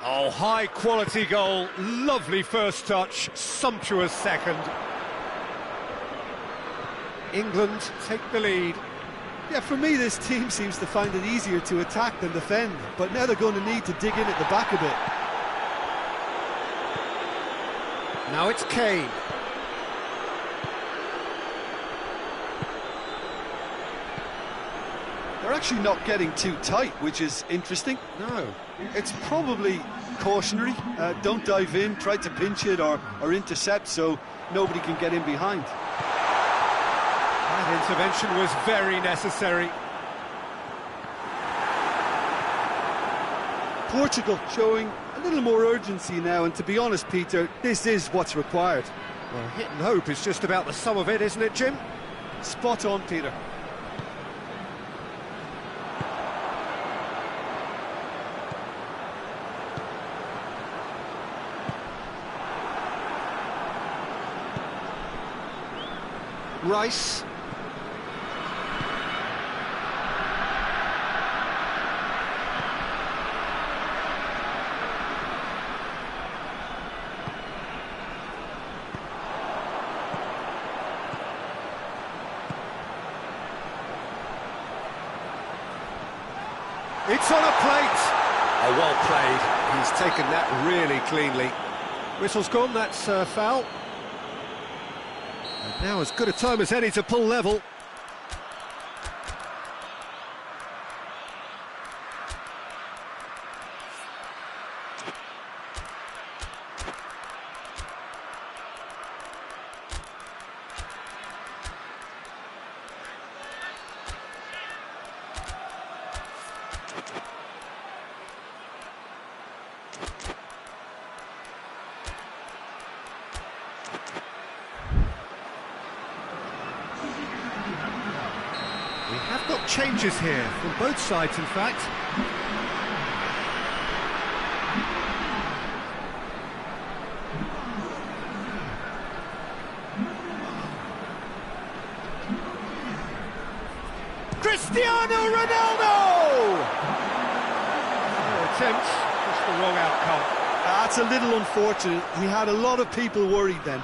A: Oh, high-quality goal, lovely first touch, sumptuous second. England take the lead.
C: Yeah, for me, this team seems to find it easier to attack than defend, but now they're going to need to dig in at the back a bit.
A: Now it's Kane.
C: They're actually not getting too tight, which is interesting.
A: No.
C: It's probably cautionary. Don't dive in, try to pinch it or intercept so nobody can get in behind.
A: That intervention was very necessary.
C: Portugal showing a little more urgency now, and to be honest, Peter, this is what's required.
A: Well, hit and hope is just about the sum of it, isn't it, Jim?
C: Spot on, Peter.
A: Rice. It's on a plate. Oh, well played. He's taken that really cleanly. Whistle's gone, that's foul. And now as good a time as any to pull level. changes here, from both sides in fact. Cristiano Ronaldo! Attempt, just the wrong outcome.
C: That's a little unfortunate. He had a lot of people worried then.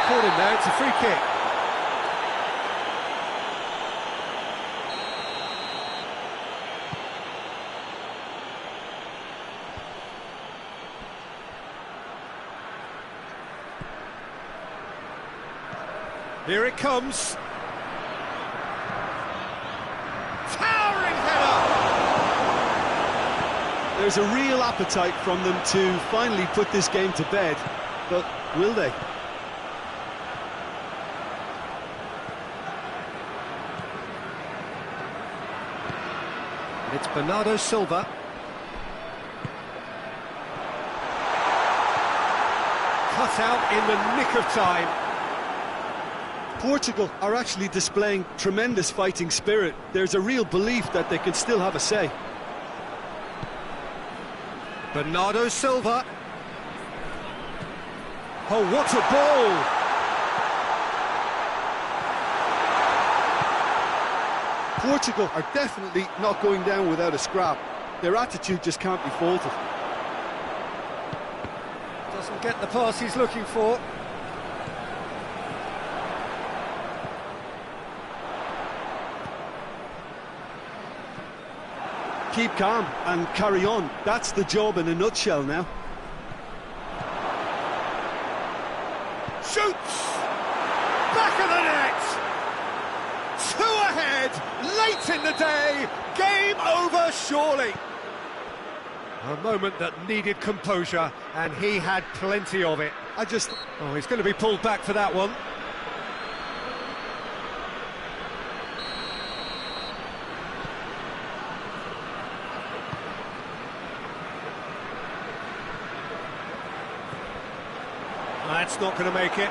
A: Caught him there, it's a free kick. Here it comes. Towering header!
C: There's a real appetite from them to finally put this game to bed, but will they?
A: It's Bernardo Silva. Cut out in the nick of time.
C: Portugal are actually displaying tremendous fighting spirit. There's a real belief that they can still have a say.
A: Bernardo Silva. Oh, what a ball!
C: Portugal are definitely not going down without a scrap. Their attitude just can't be faulted.
A: Doesn't get the pass he's looking for.
C: Keep calm and carry on. That's the job in a nutshell now.
A: Shoots! Back of the net! Two ahead, late in the day, game over surely. A moment that needed composure, and he had plenty of it. Oh, he's going to be pulled back for that one. That's not going to make it.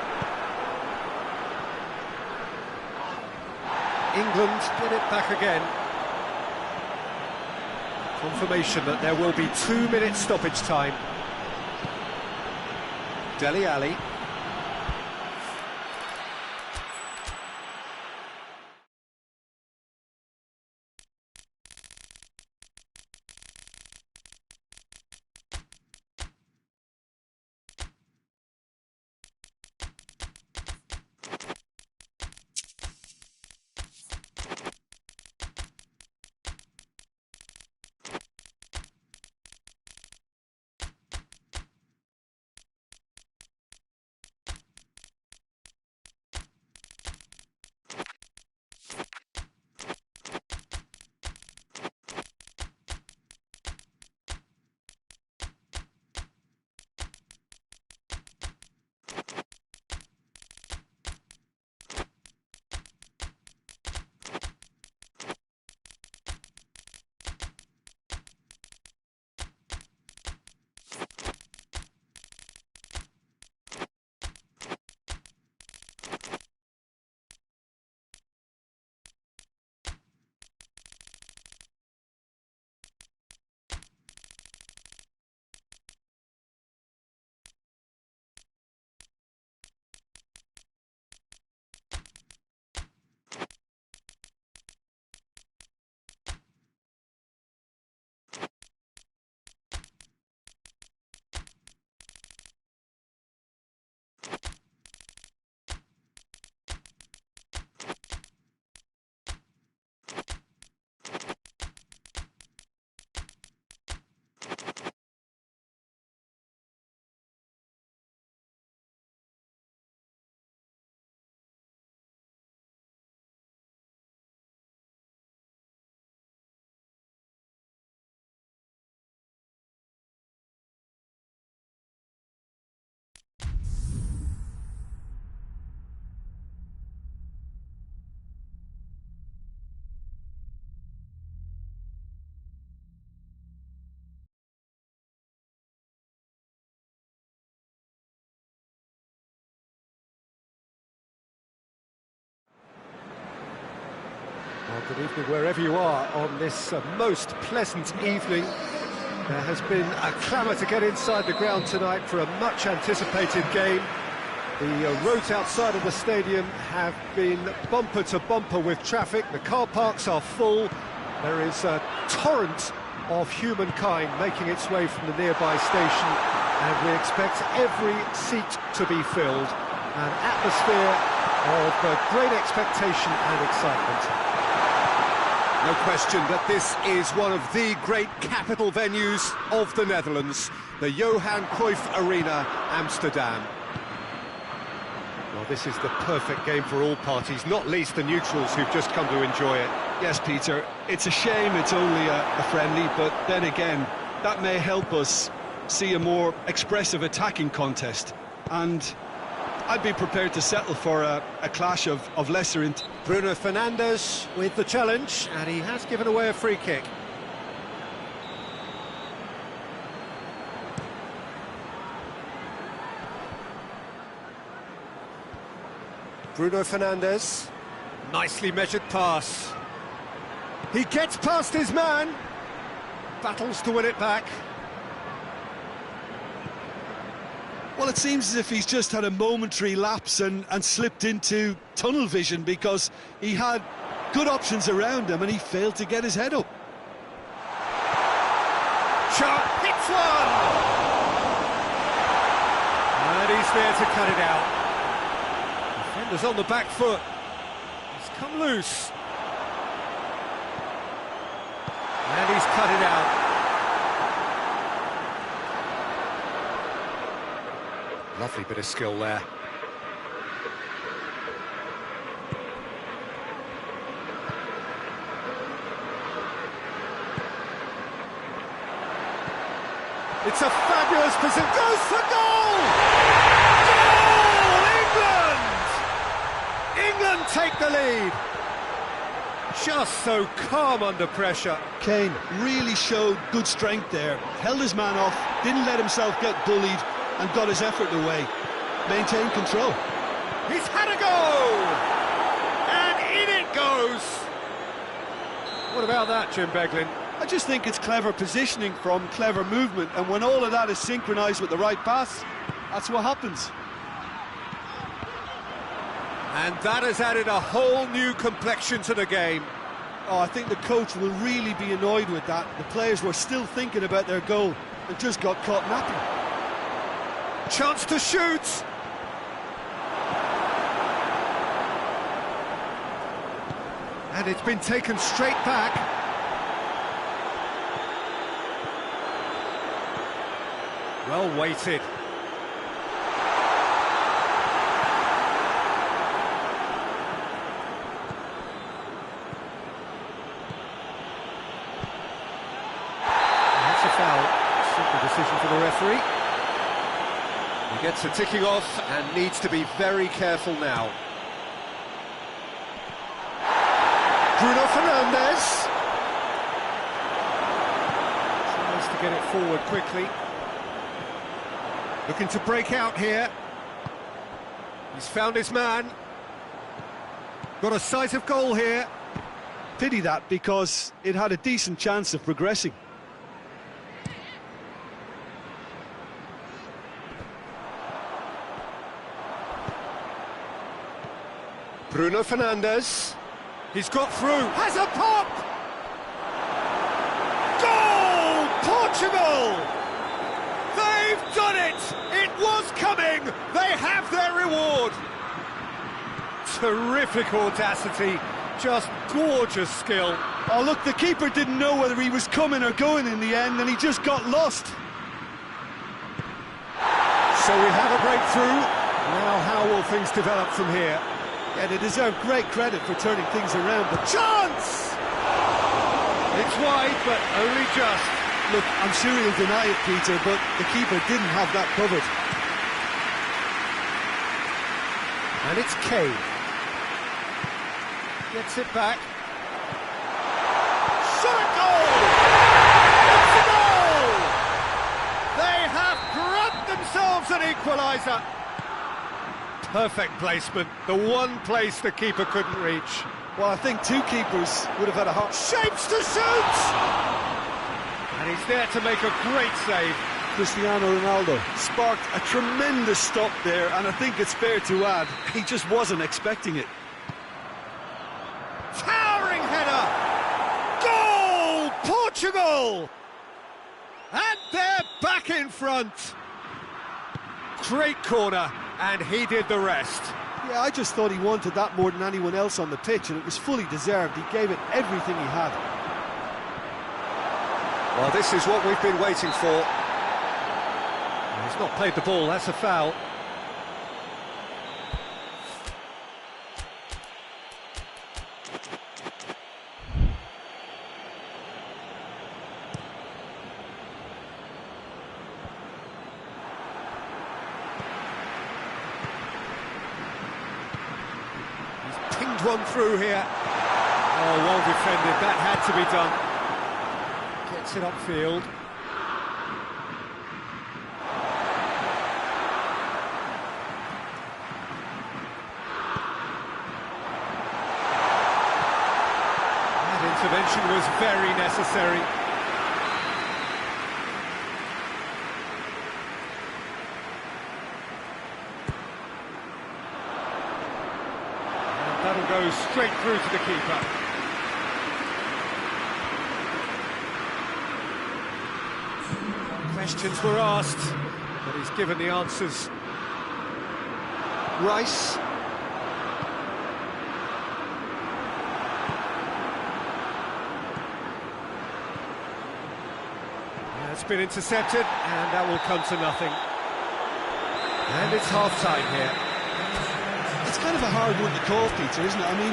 A: England get it back again. Confirmation that there will be 2 minutes stoppage time. Dele Alli. Well, good evening wherever you are on this most pleasant evening. There has been a clamour to get inside the ground tonight for a much anticipated game. The roads outside of the stadium have been bumper to bumper with traffic. The car parks are full. There is a torrent of humankind making its way from the nearby station, and we expect every seat to be filled. An atmosphere of great expectation and excitement.
D: No question that this is one of the great capital venues of the Netherlands, the Johan Cruyff Arena, Amsterdam.
A: Well, this is the perfect game for all parties, not least the neutrals who've just come to enjoy it.
B: Yes, Peter, it's a shame it's only a friendly, but then again, that may help us see a more expressive attacking contest. And I'd be prepared to settle for a clash of lesser int.
A: Bruno Fernandes with the challenge, and he has given away a free kick. Bruno Fernandes, nicely measured pass. He gets past his man, battles to win it back.
B: Well, it seems as if he's just had a momentary lapse and slipped into tunnel vision, because he had good options around him and he failed to get his head up.
A: Sharp hits one! And he's there to cut it out. Defender's on the back foot. He's come loose. And he's cut it out. Lovely bit of skill there. It's a fabulous position. Goes for goal! Goal! England! England take the lead. Just so calm under pressure.
B: Kane really showed good strength there. Held his man off, didn't let himself get bullied, and got his effort away. Maintained control.
A: He's had a go! And in it goes! What about that, Jim Beglin?
C: I just think it's clever positioning from clever movement, and when all of that is synchronised with the right pass, that's what happens.
A: And that has added a whole new complexion to the game.
C: Oh, I think the coach will really be annoyed with that. The players were still thinking about their goal and just got caught napping.
A: Chance to shoot! And it's been taken straight back. Well weighted. That's a foul. Simple decision for the referee. He gets the ticking off and needs to be very careful now. Bruno Fernandes tries to get it forward quickly. Looking to break out here. He's found his man. Got a sight of goal here.
C: Pity that, because it had a decent chance of progressing.
A: Bruno Fernandes. He's got through. Has a pop! Goal! Portugal! They've done it! It was coming! They have their reward! Terrific audacity. Just gorgeous skill.
C: Oh, look, the keeper didn't know whether he was coming or going in the end, and he just got lost.
A: So we have a breakthrough. Now how will things develop from here?
C: Yeah, they deserve great credit for turning things around, but
A: Chance! It's wide, but only just.
C: look, I'm sure he'll deny it, Peter, but the keeper didn't have that covered.
A: And it's Kane. Gets it back. Shot a goal! It's a goal! They have grabbed themselves an equaliser. Perfect placement, the one place the keeper couldn't reach.
C: Well, I think two keepers would have had a hard...
A: Shapes to shoot! And he's there to make a great save.
C: Cristiano Ronaldo sparked a tremendous stop there, and I think it's fair to add, he just wasn't expecting it.
A: Towering header! Goal! Portugal! And they're back in front. Great corner, and he did the rest.
C: Yeah, I just thought he wanted that more than anyone else on the pitch, and it was fully deserved. He gave it everything he had.
A: Well, this is what we've been waiting for. He's not played the ball, that's a foul. He's pinged one through here. Oh, well defended, that had to be done. Gets it upfield. Intervention was very necessary. And that'll go straight through to the keeper. Questions were asked, but he's given the answers. Rice. It's been intercepted, and that will come to nothing. And it's half-time here.
C: It's kind of a hard one to call, Peter, isn't it? I mean,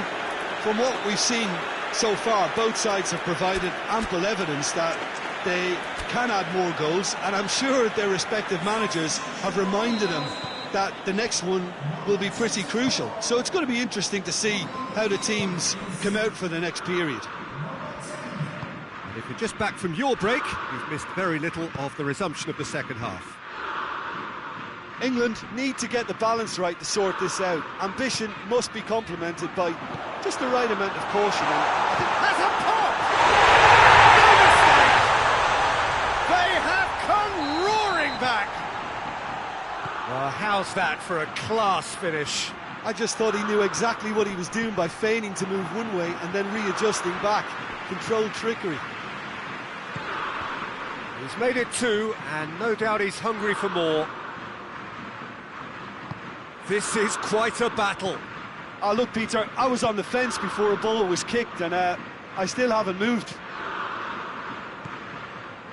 C: from what we've seen so far, both sides have provided ample evidence that they can add more goals, and I'm sure their respective managers have reminded them that the next one will be pretty crucial. So it's going to be interesting to see how the teams come out for the next period.
A: If you're just back from your break, you've missed very little of the resumption of the second half.
C: England need to get the balance right to sort this out. Ambition must be complemented by just the right amount of caution.
A: Has a pop! No mistake! They have come roaring back! Well, how's that for a class finish?
C: I just thought he knew exactly what he was doing by feigning to move one way and then readjusting back. Controlled trickery.
A: He's made it two, and no doubt he's hungry for more. This is quite a battle.
C: Oh, look, Peter, I was on the fence before a ball was kicked, and I still haven't moved.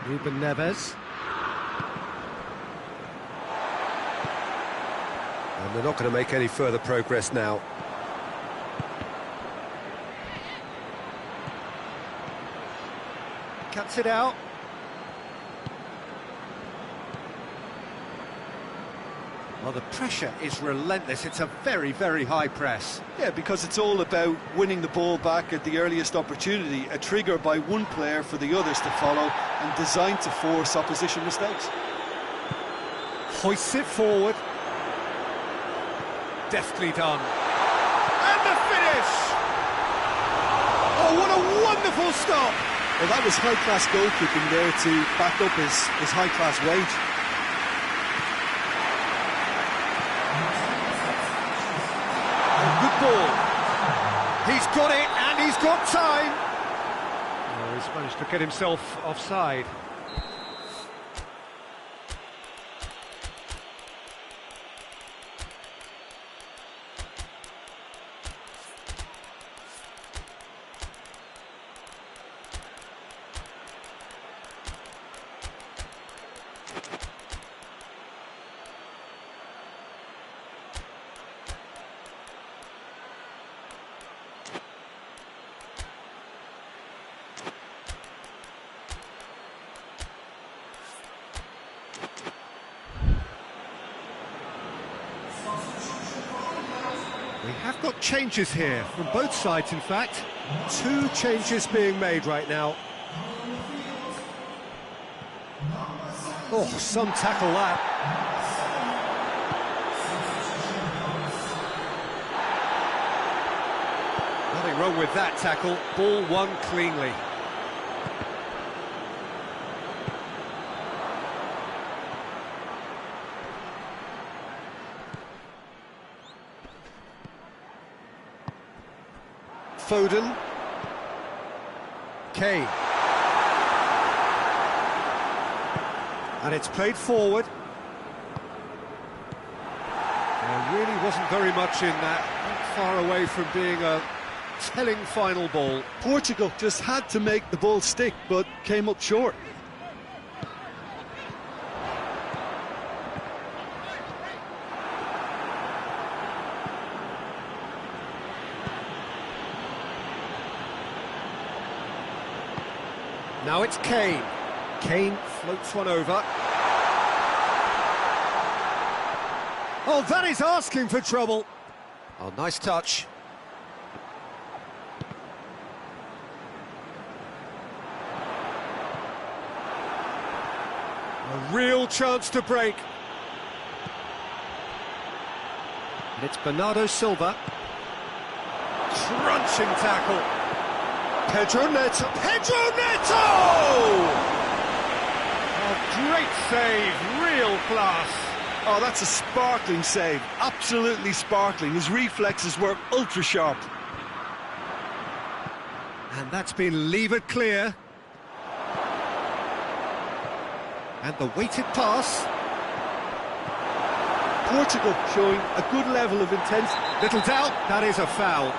A: Ruben Neves. And they're not going to make any further progress now. Cuts it out. Well, the pressure is relentless. It's a very, very high press.
C: Yeah, because it's all about winning the ball back at the earliest opportunity, a trigger by one player for the others to follow, and designed to force opposition mistakes.
A: Hoists it forward. Deftly done. And the finish! Oh, what a wonderful stop!
C: Well, that was high-class goalkeeping there to back up his high-class wage.
A: Good ball. He's got it, and he's got time. Oh, he's managed to get himself offside. We have got changes here, from both sides in fact. 2 changes being made right now. Oh, some tackle that. Nothing
D: Nothing wrong with that tackle. Ball won cleanly. Foden. Kane. And it's played forward. There really wasn't very much in that. Not far away from being a telling final ball.
B: Portugal just had to make the ball stick, but came up short.
D: Now it's Kane. Kane floats one over. Oh, that is asking for trouble. Oh, nice touch. A real chance to break. And it's Bernardo Silva. Crunching tackle. Pedro Neto. Pedro Neto!
A: A great save, real class.
B: Oh, that's a sparkling save. Absolutely sparkling. His reflexes were ultra sharp.
D: And that's been levered clear. And the weighted pass.
B: Portugal showing a good level of intensity.
D: Little doubt, that is a foul.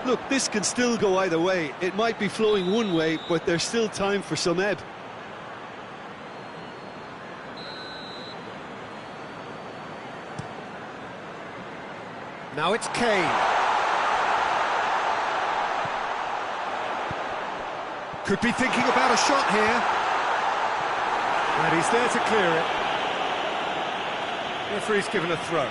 B: Look, this can still go either way. It might be flowing one way, but there's still time for some ebb.
D: Now it's Kane. Could be thinking about a shot here. And he's there to clear it. Referee's given a throw.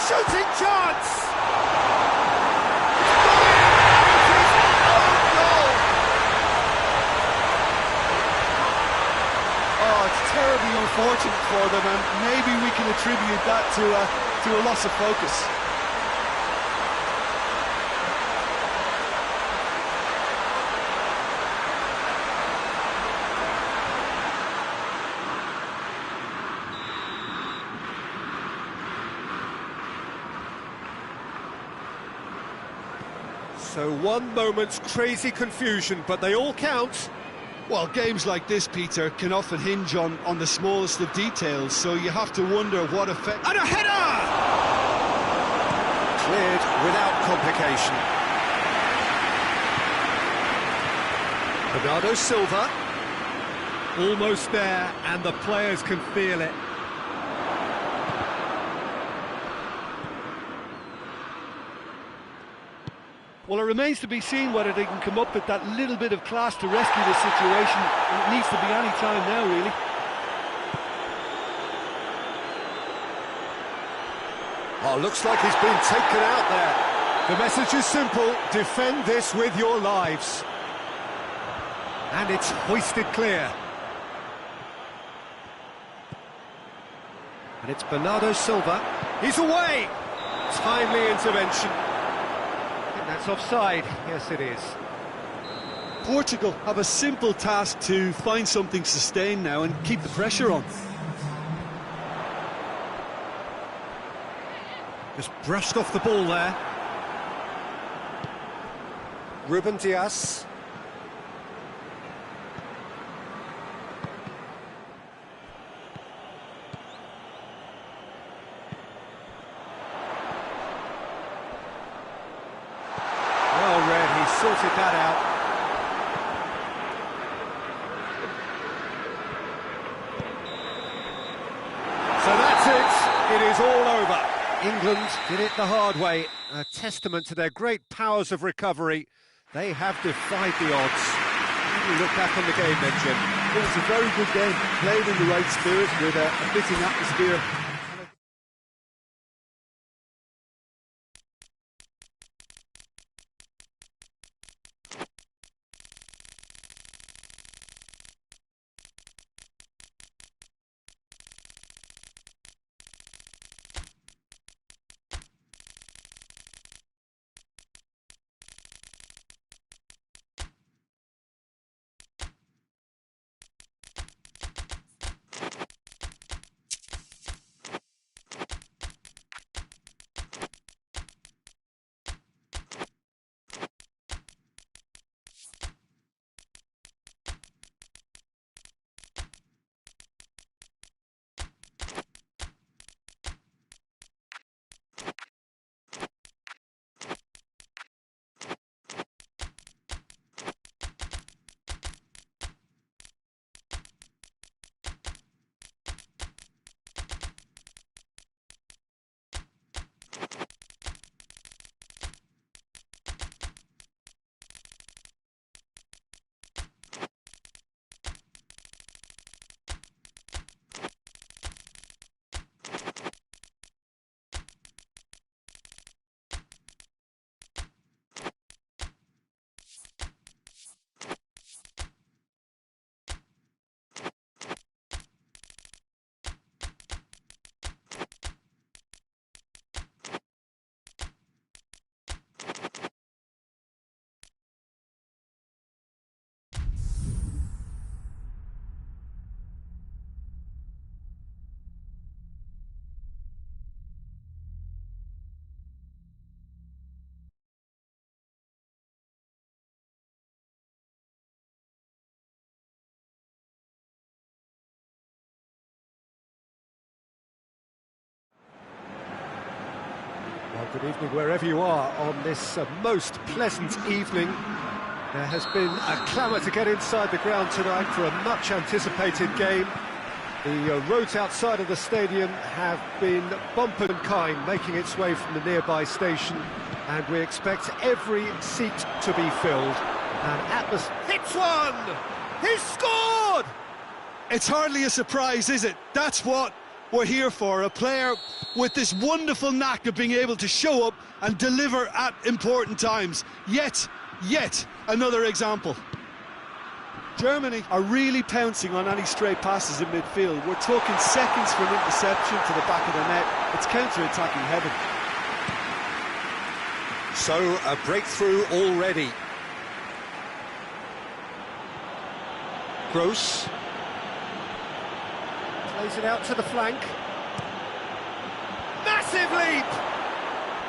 D: Shooting chance!
C: Oh, it's terribly unfortunate for them, and maybe we can attribute that to a loss of focus.
D: So one moment's crazy confusion, but they all count.
B: Well, games like this, Peter, can often hinge on the smallest of details, so you have to wonder what effect...
D: And a header! Cleared without complication. Bernardo Silva. Almost there, and the players can feel it.
C: Well, it remains to be seen whether they can come up with that little bit of class to rescue the situation. It needs to be any time now, really.
D: Oh, looks like he's been taken out there. The message is simple: defend this with your lives. And it's hoisted clear. And it's Bernardo Silva. He's away! Timely intervention.
A: That's offside. Yes, it is.
B: Portugal have a simple task to find something sustained now and keep the pressure on.
D: Just brushed off the ball there. Ruben Dias. Sorted that out. So that's it. It is all over. England did it the hard way. A testament to their great powers of recovery. They have defied the odds. How do you look back on the game then, Jim?
C: It was a very good game, played in the right spirit with a fitting atmosphere.
A: Well, good evening wherever you are on this most pleasant evening. There has been a clamour to get inside the ground tonight for a much anticipated game. The roads outside of the stadium have been bumper and kind, making its way from the nearby station, and we expect every seat to be filled. And Atlas hits one! He's scored!
B: It's hardly a surprise, is it? That's what we're here for, a player with this wonderful knack of being able to show up and deliver at important times. Yet another example.
C: Germany are really pouncing on any stray passes in midfield. We're talking seconds from interception to the back of the net. It's counter-attacking heaven.
D: So, a breakthrough already. Gross.
A: Plays it out to the flank. Massive leap!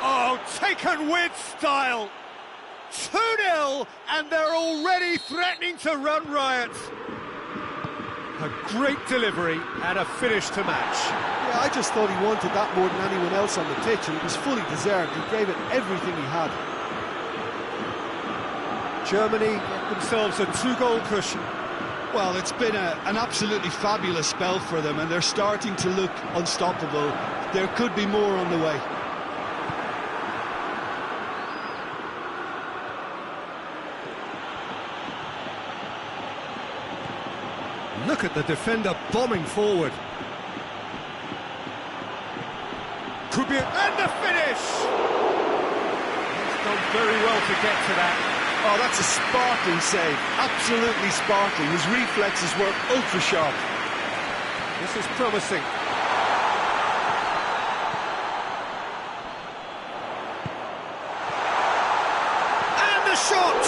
A: Oh, taken with style! 2-0, and they're already threatening to run riot. A great delivery and a finish to match.
C: Yeah, I just thought he wanted that more than anyone else on the pitch, and it was fully deserved. He gave it everything he had.
A: Germany get themselves a 2-goal cushion.
B: Well, it's been an absolutely fabulous spell for them, and they're starting to look unstoppable. There could be more on the way.
A: Look at the defender bombing forward. Could be and the finish! He's done very well to get to that.
C: Oh, that's a sparkling save. Absolutely sparkling. His reflexes were ultra sharp.
A: This is promising. And the shot!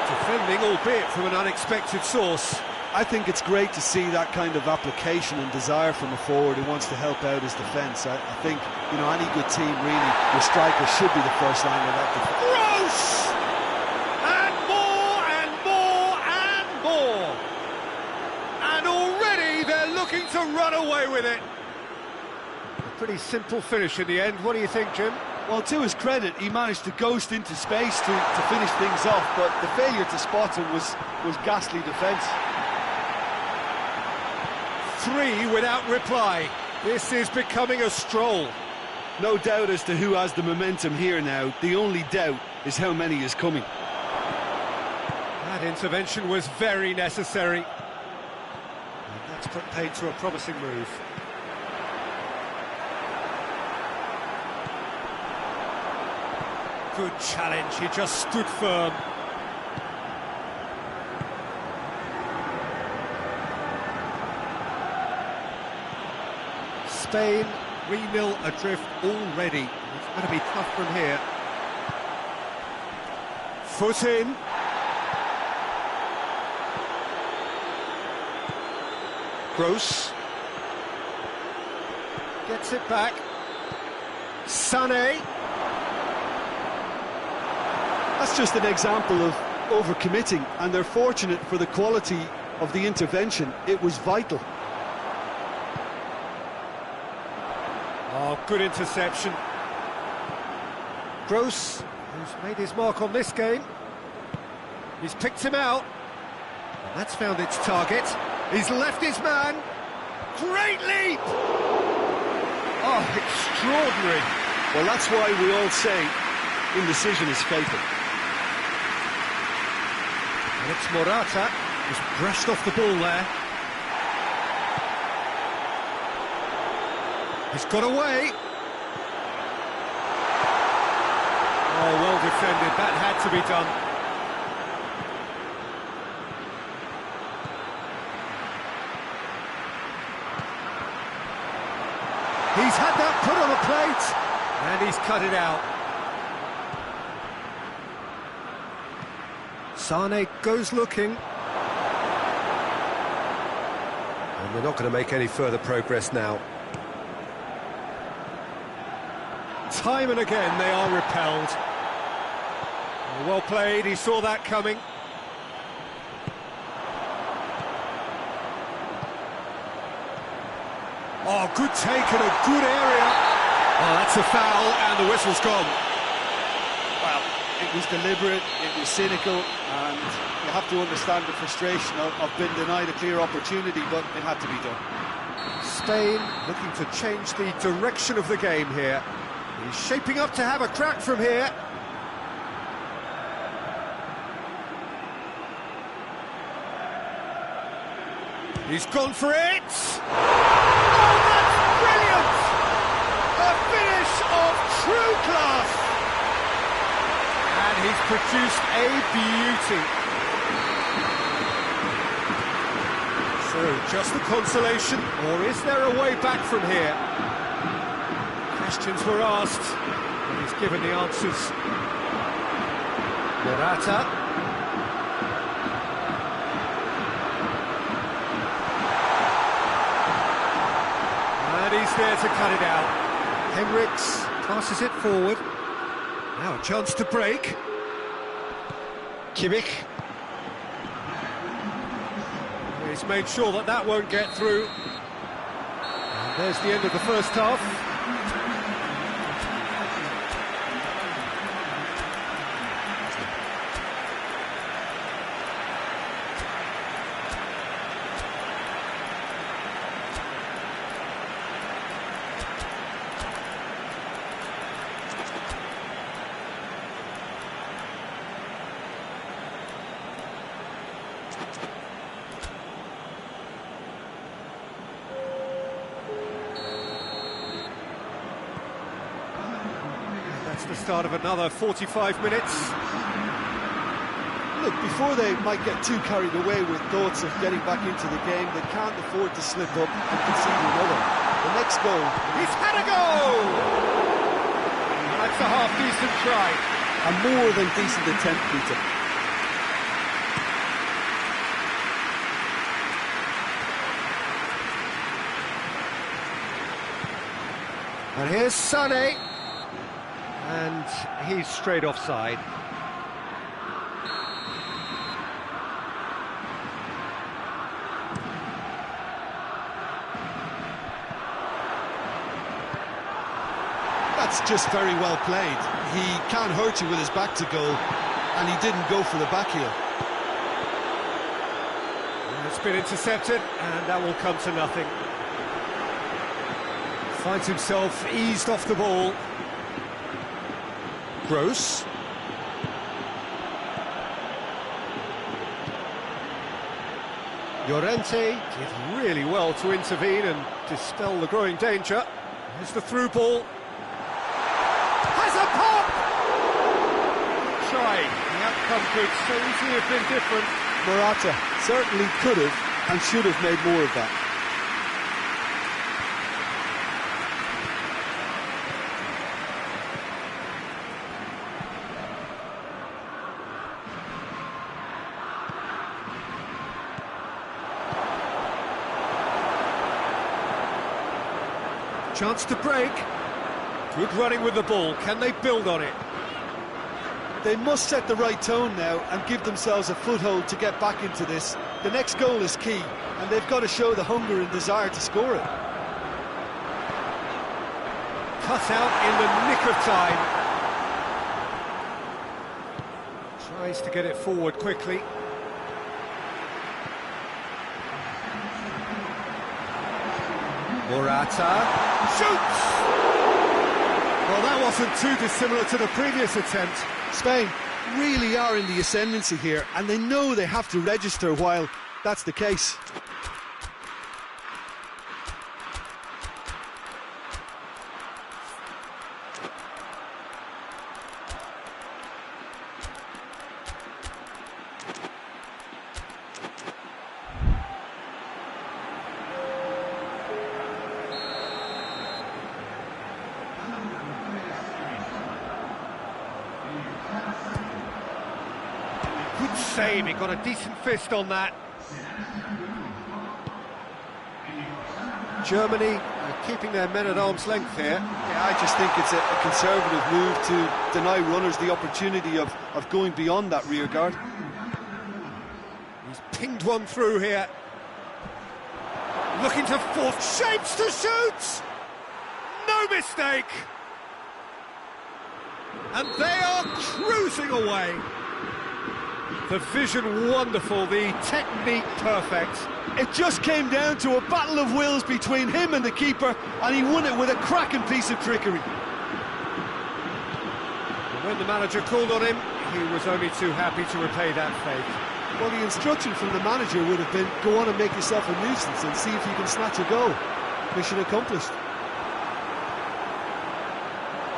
A: Defending, albeit from an unexpected source.
C: I think it's great to see that kind of application and desire from a forward who wants to help out his defence. I think, you know, any good team, really, your striker should be the first line of that defence.
A: Gross! And more and more and more. And already they're looking to run away with it. A pretty simple finish in the end. What do you think, Jim?
C: Well, to his credit, he managed to ghost into space to finish things off, but the failure to spot him was ghastly defence.
A: 3 without reply. This is becoming a stroll.
B: No doubt as to who has the momentum here now. The only doubt is how many is coming.
A: That intervention was very necessary. And that's put paid to a promising move. Good challenge, he just stood firm. Spain 3-0 adrift already. It's going to be tough from here. Foot in. Gross. Gets it back. Sané.
B: That's just an example of overcommitting, and they're fortunate for the quality of the intervention. It was vital.
A: Oh, good interception. Gross, who's made his mark on this game. He's picked him out. And that's found its target. He's left his man. Great leap! Oh, extraordinary.
B: Well, that's why we all say indecision is fatal.
A: And it's Morata, who's brushed off the ball there. He's got away. Oh, well defended. That had to be done. He's had that put on a plate, and he's cut it out. Sané goes looking. And we're not going to make any further progress now. Time and again they are repelled. Well played, he saw that coming. Oh, good take in a good area. Oh, that's a foul and the whistle's gone.
C: Well, it was deliberate, it was cynical, and you have to understand the frustration of being denied a clear opportunity, but it had to be done.
A: Spain looking to change the direction of the game here. He's shaping up to have a crack from here. He's gone for it! Oh, that's brilliant! A finish of true class! And he's produced a beauty. So, just the consolation, or is there a way back from here? Questions were asked, and he's given the answers. Morata. And he's there to cut it out. Henriks passes it forward. Now a chance to break. Kimmich. He's made sure that that won't get through. And there's the end of the first half. That's the start of another 45 minutes.
C: Look, before they might get too carried away with thoughts of getting back into the game, they can't afford to slip up and concede another. The next goal...
A: He's had a goal! That's a half-decent try.
C: A more than decent attempt, Peter.
A: And here's Sané. And he's straight offside.
B: That's just very well played. He can't hurt you with his back to goal, and he didn't go for the back heel.
A: It's been intercepted, and that will come to nothing. Finds himself eased off the ball. Gross. Llorente did really well to intervene and dispel the growing danger. Here's the through ball. Has a pop! Tried. The outcome could so easily have been different.
C: Morata certainly could have and should have made more of that.
A: Chance to break. Good running with the ball. Can they build on it?
C: They must set the right tone now and give themselves a foothold to get back into this. The next goal is key, and they've got to show the hunger and desire to score it.
A: Cut out in the nick of time. Tries to get it forward quickly. Morata shoots! Well, that wasn't too dissimilar to the previous attempt.
C: Spain really are in the ascendancy here, and they know they have to register while that's the case.
A: Good save, he got a decent fist on that. Germany keeping their men at arm's length here.
C: Yeah, I just think it's a conservative move to deny runners the opportunity of going beyond that rear guard.
A: He's pinged one through here. Looking to force shapes to shoot! No mistake! And they are cruising away. The vision wonderful, the technique perfect.
C: It just came down to a battle of wills between him and the keeper, and he won it with a cracking piece of trickery.
A: And when the manager called on him, he was only too happy to repay that fake.
C: Well, the instruction from the manager would have been, go on and make yourself a nuisance and see if you can snatch a goal. Mission accomplished.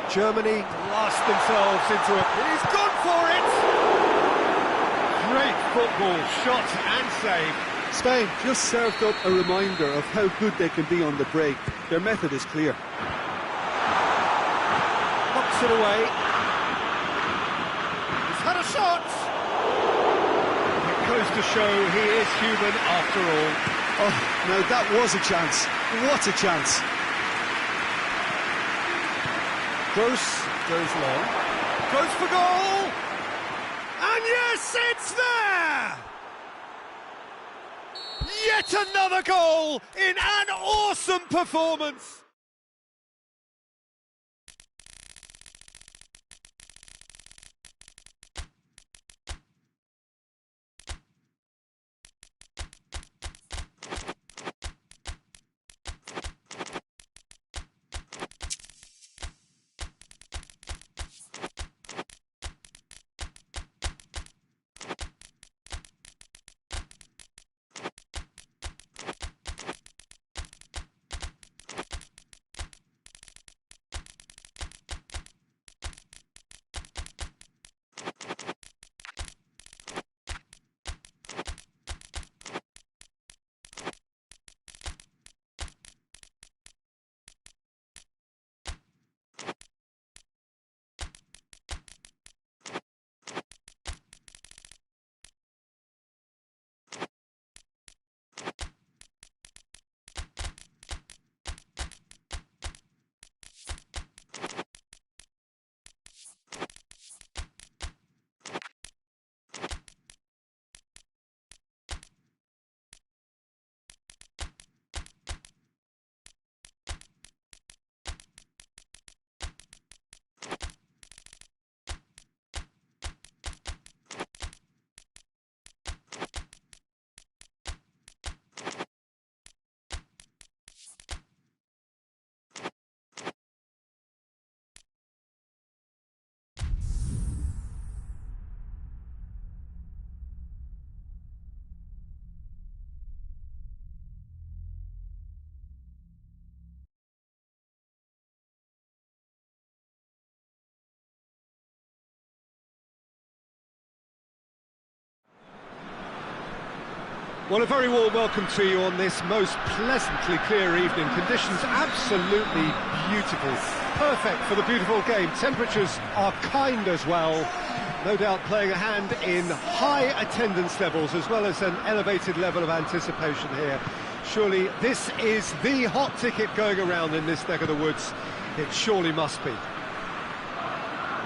A: Germany blast themselves into it. He's gone for it! Great football, shot and save.
C: Spain just served up a reminder of how good they can be on the break. Their method is clear.
A: Knocks it away. He's had a shot! It goes to show he is human after all.
C: Oh, now that was a chance. What a chance.
A: Gross goes long. Goes for goal! And yes, it's there! Yet another goal in an awesome performance! Well, a very warm welcome to you on this most pleasantly clear evening. Conditions absolutely beautiful. Perfect for the beautiful game. Temperatures are kind as well. No doubt playing a hand in high attendance levels as well as an elevated level of anticipation here. Surely this is the hot ticket going around in this neck of the woods. It surely must be.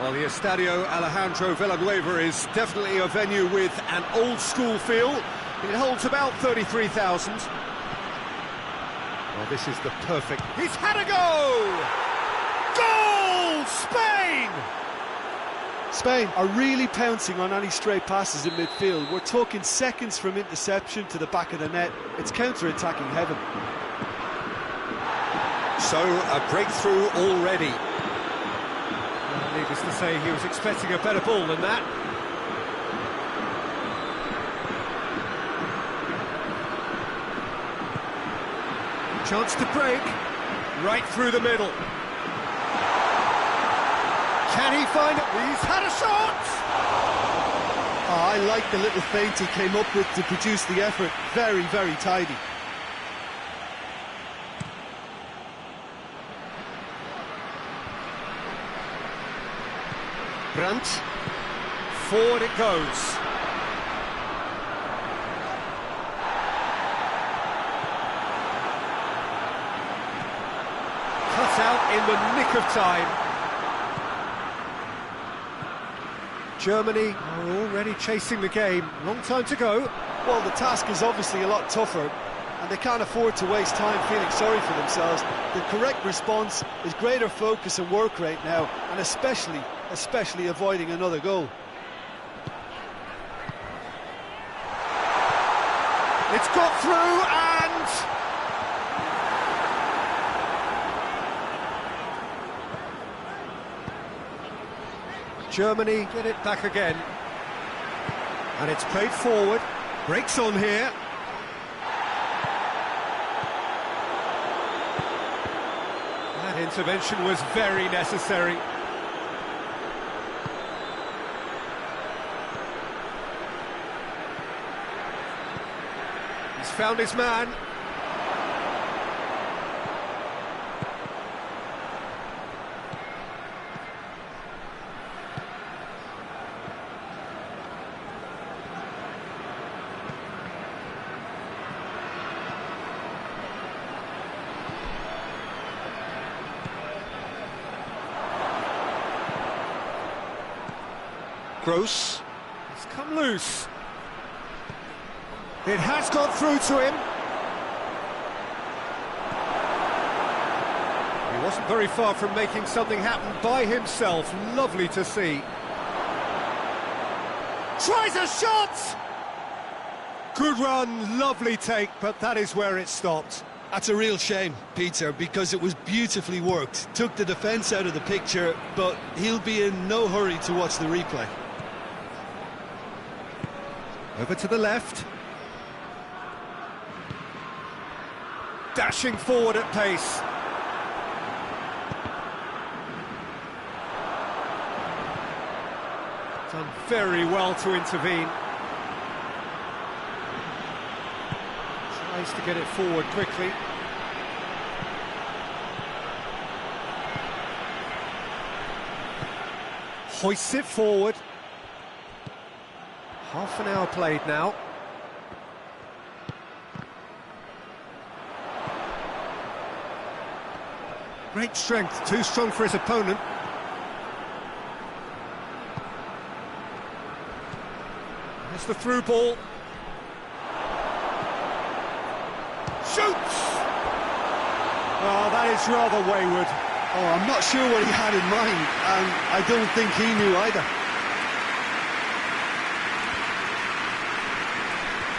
A: Well, the Estadio Alejandro Villanueva is definitely a venue with an old-school feel. It holds about 33,000. Well, this is the perfect... He's had a go! Goal! Spain!
C: Spain are really pouncing on any stray passes in midfield. We're talking seconds from interception to the back of the net. It's counter-attacking heaven.
D: So, a breakthrough already.
A: Well, needless to say, he was expecting a better ball than that. Chance to break, right through the middle. Can he find it? He's had a shot!
C: Oh, I like the little feint he came up with to produce the effort. Very, very tidy.
A: Brandt, forward it goes. Cut out in the nick of time. Germany are already chasing the game. Long time to go.
C: Well, the task is obviously a lot tougher, and they can't afford to waste time feeling sorry for themselves. The correct response is greater focus and work rate now, and especially avoiding another goal.
A: It's got through and... Germany get it back again. And it's played forward. Breaks on here. That intervention was very necessary. He's found his man. Gross. It's come loose. It has got through to him. He wasn't very far from making something happen by himself. Lovely to see. Tries a shot! Good run, lovely take, but that is where it stopped.
B: That's a real shame, Peter, because it was beautifully worked. Took the defence out of the picture, but he'll be in no hurry to watch the replay.
A: Over to the left. Dashing forward at pace. Done very well to intervene. Tries to get it forward quickly. Hoists it forward. Half an hour played now. Great strength, too strong for his opponent. There's the through ball. Shoots! Oh, that is rather wayward.
C: Oh, I'm not sure what he had in mind, and I don't think he knew either.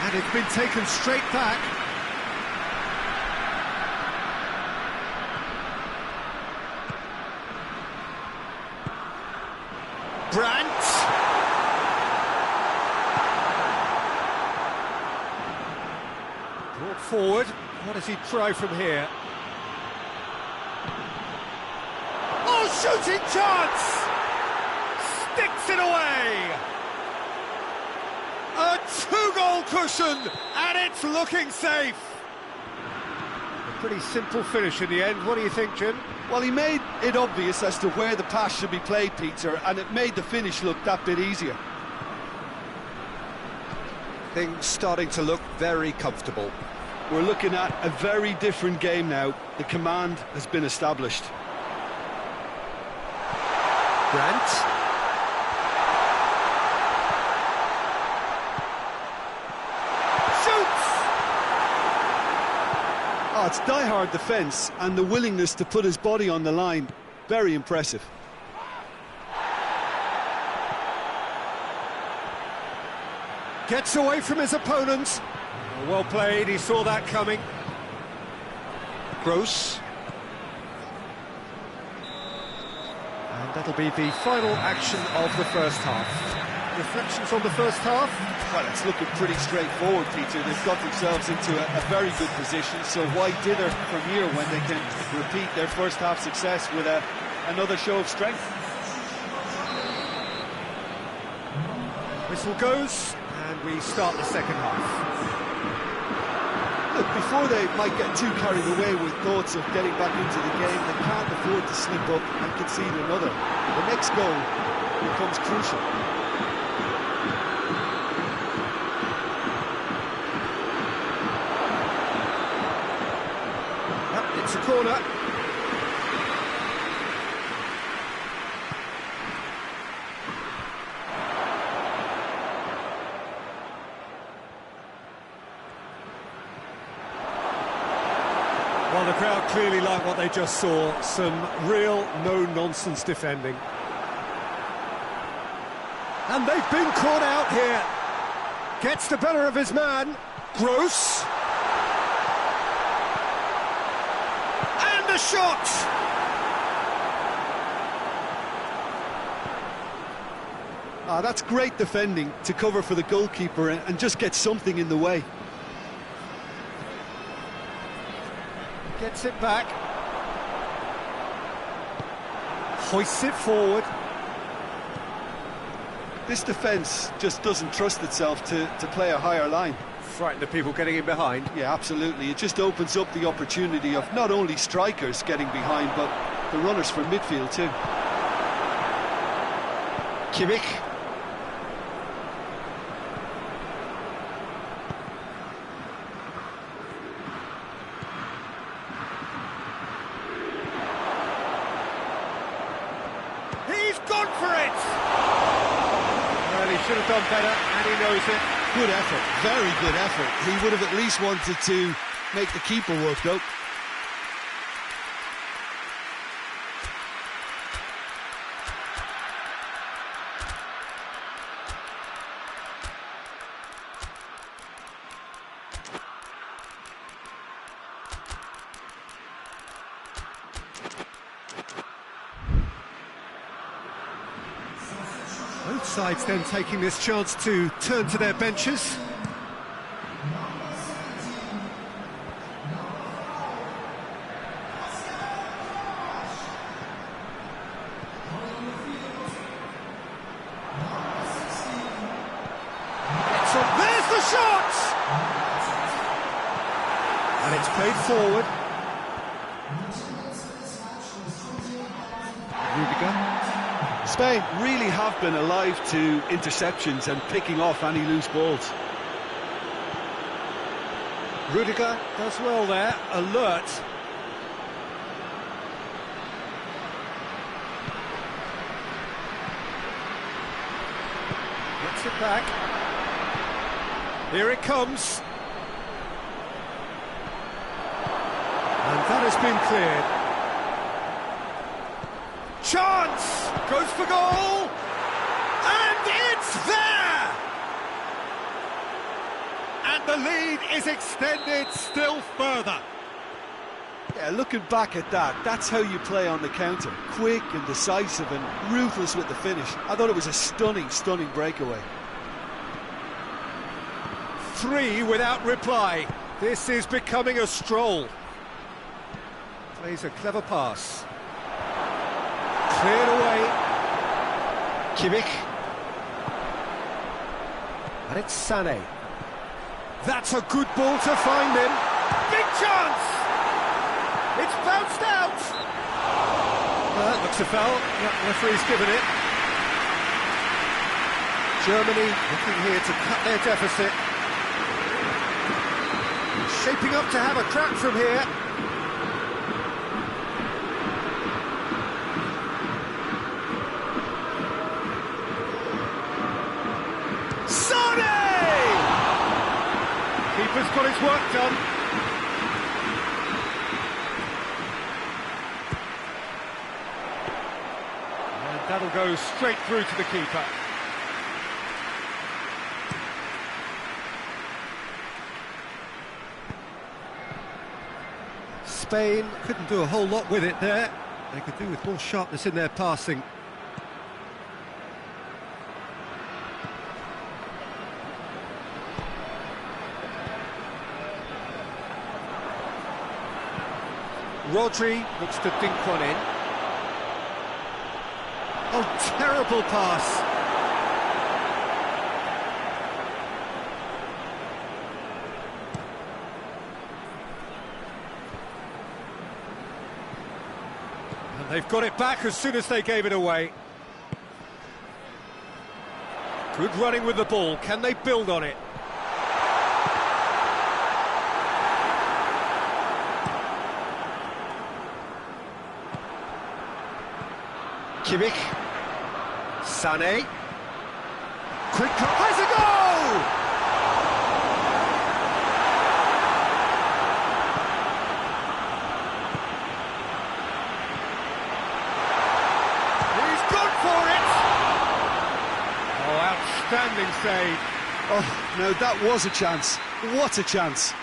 A: And it's been taken straight back. Brandt. Brought forward. What does he try from here? Oh, shooting chance! Sticks it away! A two-goal cushion, and it's looking safe. A pretty simple finish in the end. What do you think, Jim?
C: Well, he made it obvious as to where the pass should be played, Peter, and it made the finish look that bit easier.
D: Things starting to look very comfortable.
B: We're looking at a very different game now. The command has been established.
A: Grant. Shoots!
B: Oh, it's die-hard defence and the willingness to put his body on the line. Very impressive.
A: Gets away from his opponent. Well played, he saw that coming. Gross. And that'll be the final action of the first half. Reflections on the first half?
C: Well, it's looking pretty straightforward, Peter. They've got themselves into a very good position, so why dither from here when they can repeat their first half success with another show of strength?
A: Whistle goes, and we start the second half.
C: Look, before they might get too carried away with thoughts of getting back into the game, they can't afford to slip up and concede another. The next goal becomes crucial.
A: It's a corner. Well, the crowd clearly like what they just saw. Some real no-nonsense defending. And they've been caught out here. Gets the better of his man. Gross. And the shot!
B: That's great defending to cover for the goalkeeper and just get something in the way.
A: Gets it back. Hoists it forward.
B: This defence just doesn't trust itself to play a higher line.
A: Frighten the people getting in behind.
B: Yeah, absolutely. It just opens up the opportunity of not only strikers getting behind, but the runners from midfield too.
A: Kimmich. He's gone for it! Well, he should have done better, and he knows it.
B: Good effort, very good effort. He would have at least wanted to make the keeper work, though.
A: Both sides then taking this chance to turn to their benches. There's the shot! And it's played forward. Rudiger.
B: Spain really have been alive to interceptions and picking off any loose balls.
A: Rudiger does well there, alert. Gets it back. Here it comes. And that has been cleared. Chance! Goes for goal! And it's there! And the lead is extended still further.
B: Yeah, looking back at that, that's how you play on the counter. Quick and decisive and ruthless with the finish. I thought it was a stunning, stunning breakaway.
A: 3 without reply. This is becoming a stroll. Plays a clever pass. Cleared away. Kimmich. And it's Sané. That's a good ball to find him. Big chance! It's bounced out! That looks a foul. Yep, referee's given it. Germany looking here to cut their deficit. Shaping up to have a crack from here. Keeper's got his work done. And that'll go straight through to the keeper. Spain couldn't do a whole lot with it there. They could do with more sharpness in their passing. Rodri looks to dink one in. Oh, terrible pass. And they've got it back as soon as they gave it away. Good running with the ball. Can they build on it? Kimmich, Sané, quick cut, has a goal! He's gone for it! Oh, outstanding save.
B: Oh, no, that was a chance. What a chance.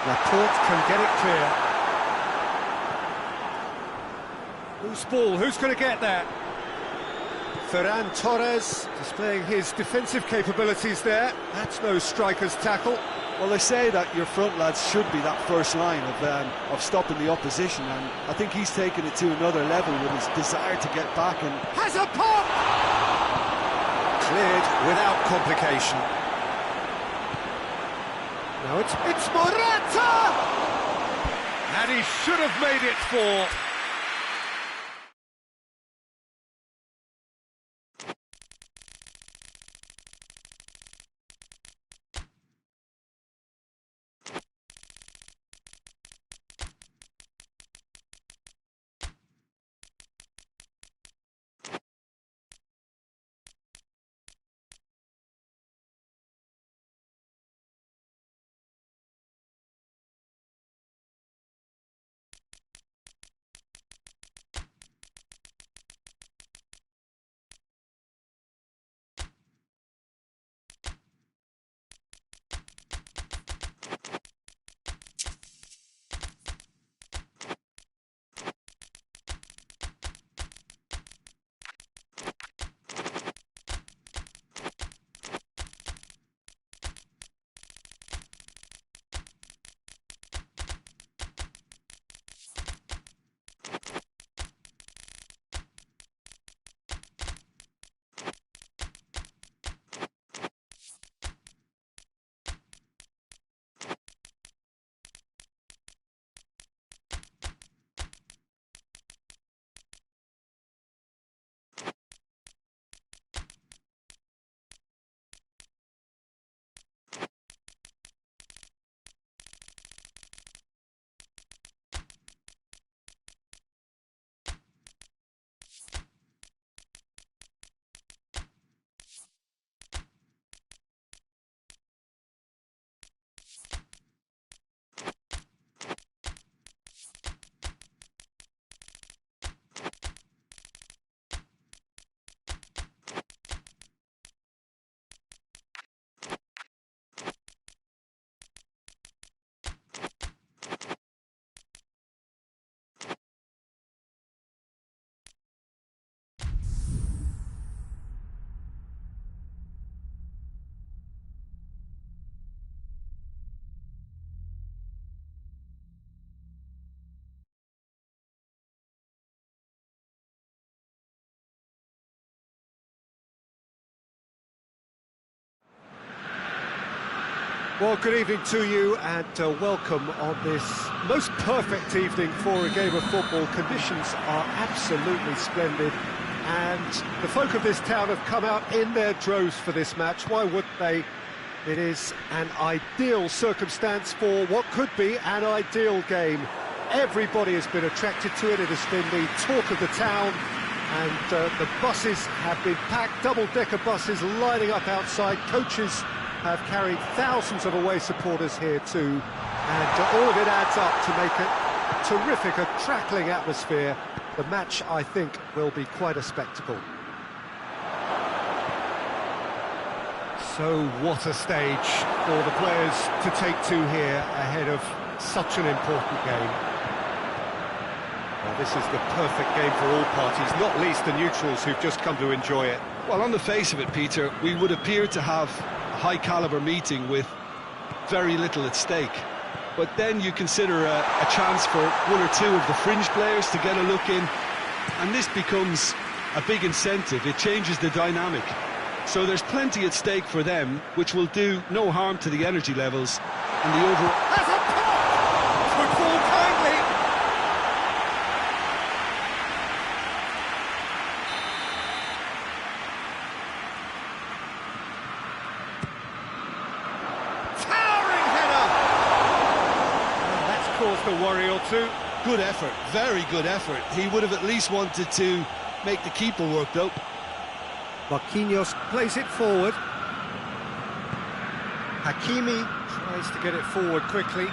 A: Laporte can get it clear. Loose ball, who's going to get that? Ferran Torres displaying his defensive capabilities there. That's no striker's tackle.
C: Well, they say that your front lads should be that first line of stopping the opposition, and I think he's taken it to another level with his desire to get back and...
A: Has a pop! Cleared without complication. Now it's Morata! And he should have made it 4. Well, good evening to you and welcome on this most perfect evening for a game of football. Conditions are absolutely splendid and the folk of this town have come out in their droves for this match. Why would they? It is an ideal circumstance for what could be an ideal game. Everybody has been attracted to it. It has been the talk of the town and the buses have been packed, double-decker buses lining up outside. Coaches have carried thousands of away supporters here too, and all of it adds up to make it terrific, a crackling atmosphere. The match, I think, will be quite a spectacle. So what a stage for the players to take to here ahead of such an important game. Well, this is the perfect game for all parties, not least the neutrals who've just come to enjoy it.
B: Well, on the face of it, Peter, we would appear to have a high-caliber meeting with very little at stake. But then you consider a chance for one or two of the fringe players to get a look in, and this becomes a big incentive. It changes the dynamic. So there's plenty at stake for them, which will do no harm to the energy levels and the overall...
A: That's a pop! Good ball kindly! Towering header! Well, that's caused a worry or two.
B: Good effort, very good effort. He would have at least wanted to make the keeper work, though.
A: Marquinhos plays it forward. Hakimi tries to get it forward quickly.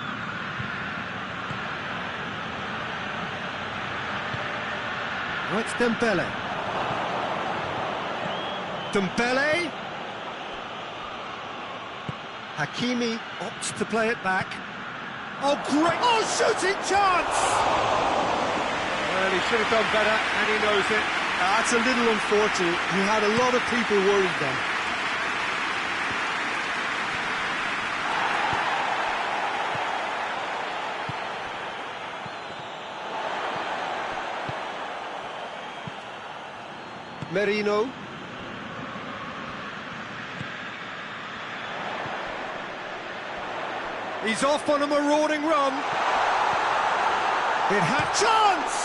A: Oh, it's Dembele. Dembele. Hakimi opts to play it back. Oh, great! Oh, shooting chance! Well, he should have done better, and he knows it.
C: That's a little unfortunate. He had a lot of people worried then.
A: Merino. He's off on a marauding run. It had chance!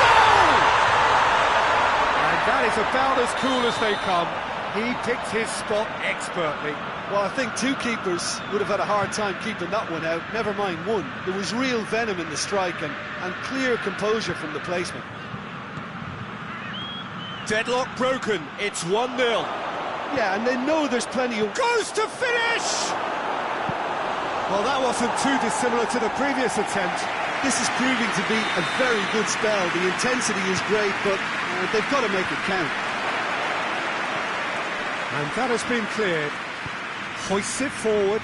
A: Goal! And that is about as cool as they come. He picked his spot expertly.
C: Well, I think two keepers would have had a hard time keeping that one out, never mind one. There was real venom in the strike and clear composure from the placement.
A: Deadlock broken, it's 1-0.
C: Yeah, and they know there's plenty of...
A: Goes to finish! Well, that wasn't too dissimilar to the previous attempt.
C: This is proving to be a very good spell. The intensity is great, but they've got to make it count.
A: And that has been cleared. Hoists it forward.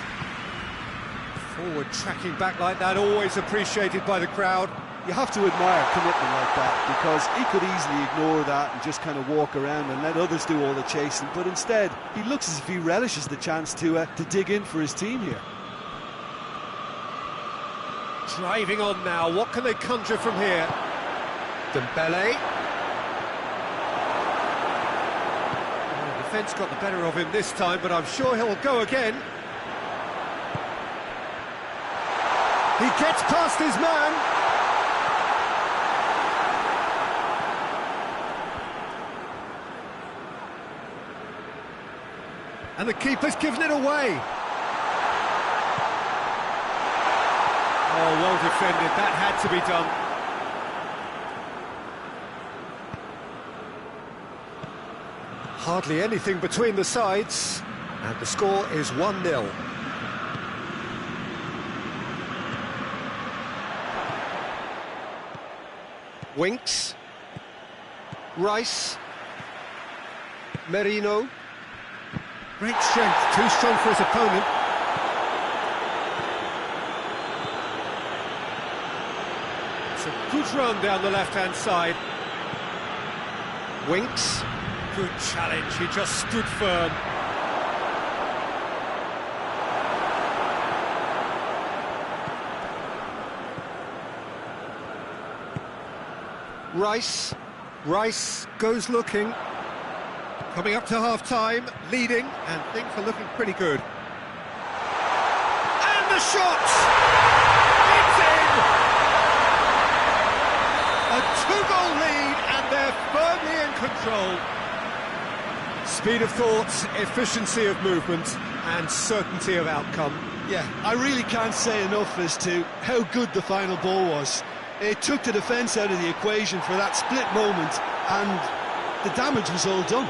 A: Forward tracking back like that, always appreciated by the crowd.
C: You have to admire commitment like that, because he could easily ignore that and just kind of walk around and let others do all the chasing, but instead he looks as if he relishes the chance to dig in for his team here.
A: Driving on now, what can they conjure from here? Dembele. Oh, the defence got the better of him this time, but I'm sure he'll go again. He gets past his man. And the keeper's given it away. Oh, well defended. That had to be done. Hardly anything between the sides. And the score is 1-0. Winks. Rice. Merino. Great strength, too strong for his opponent. It's a good run down the left-hand side. Winks, good challenge, he just stood firm. Rice goes looking. Coming up to half-time, leading, and things are looking pretty good. the shot! It's in! A two-goal lead, and they're firmly in control. Speed of thought, efficiency of movement, and certainty of outcome.
B: Yeah, I really can't say enough as to how good the final ball was. It took the defence out of the equation for that split moment, and the damage was all done.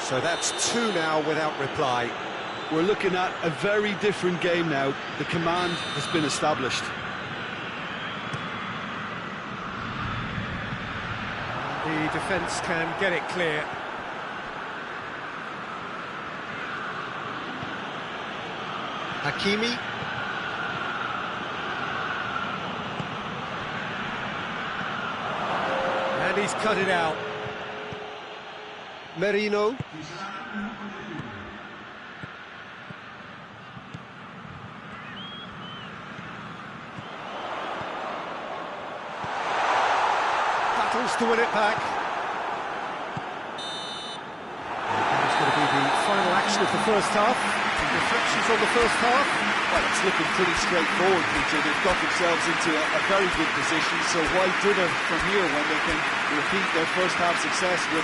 D: So that's two now without reply.
B: We're looking at a very different game now. The command has been established.
A: The defence can get it clear. Hakimi. And he's cut it out. Merino. Battles to win it back. That's going to be the final action of the first half. Reflections on the first half?
C: Well, it's looking pretty straightforward, Peter. They've got themselves into a very good position, so why dither from here when they can repeat their first half success with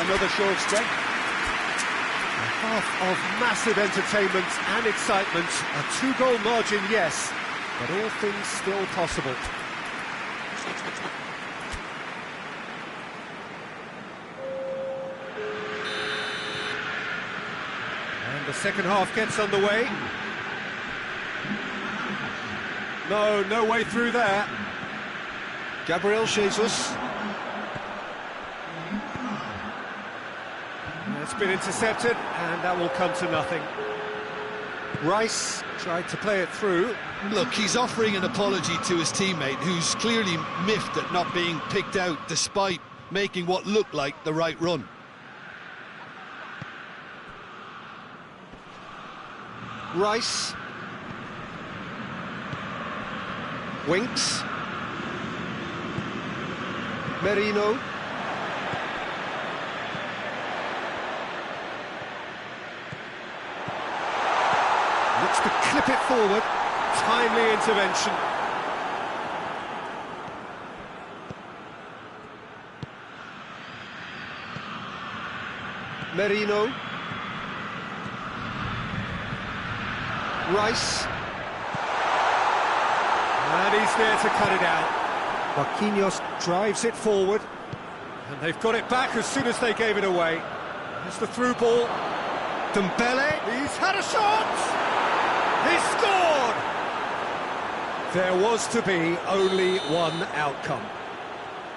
C: another show of strength?
A: A half of massive entertainment and excitement. A two-goal margin, yes, but all things still possible. The second half gets underway. No way through there. Gabriel Jesus. It's been intercepted, and that will come to nothing. Rice tried to play it through.
B: Look, he's offering an apology to his teammate, who's clearly miffed at not being picked out despite making what looked like the right run.
A: Rice. Winks. Merino. Looks to clip it forward. Timely intervention. Merino. Rice. And he's there to cut it out. Marquinhos drives it forward. And they've got it back as soon as they gave it away. There's the through ball. Dembele. He's had a shot! He scored! There was to be only one outcome.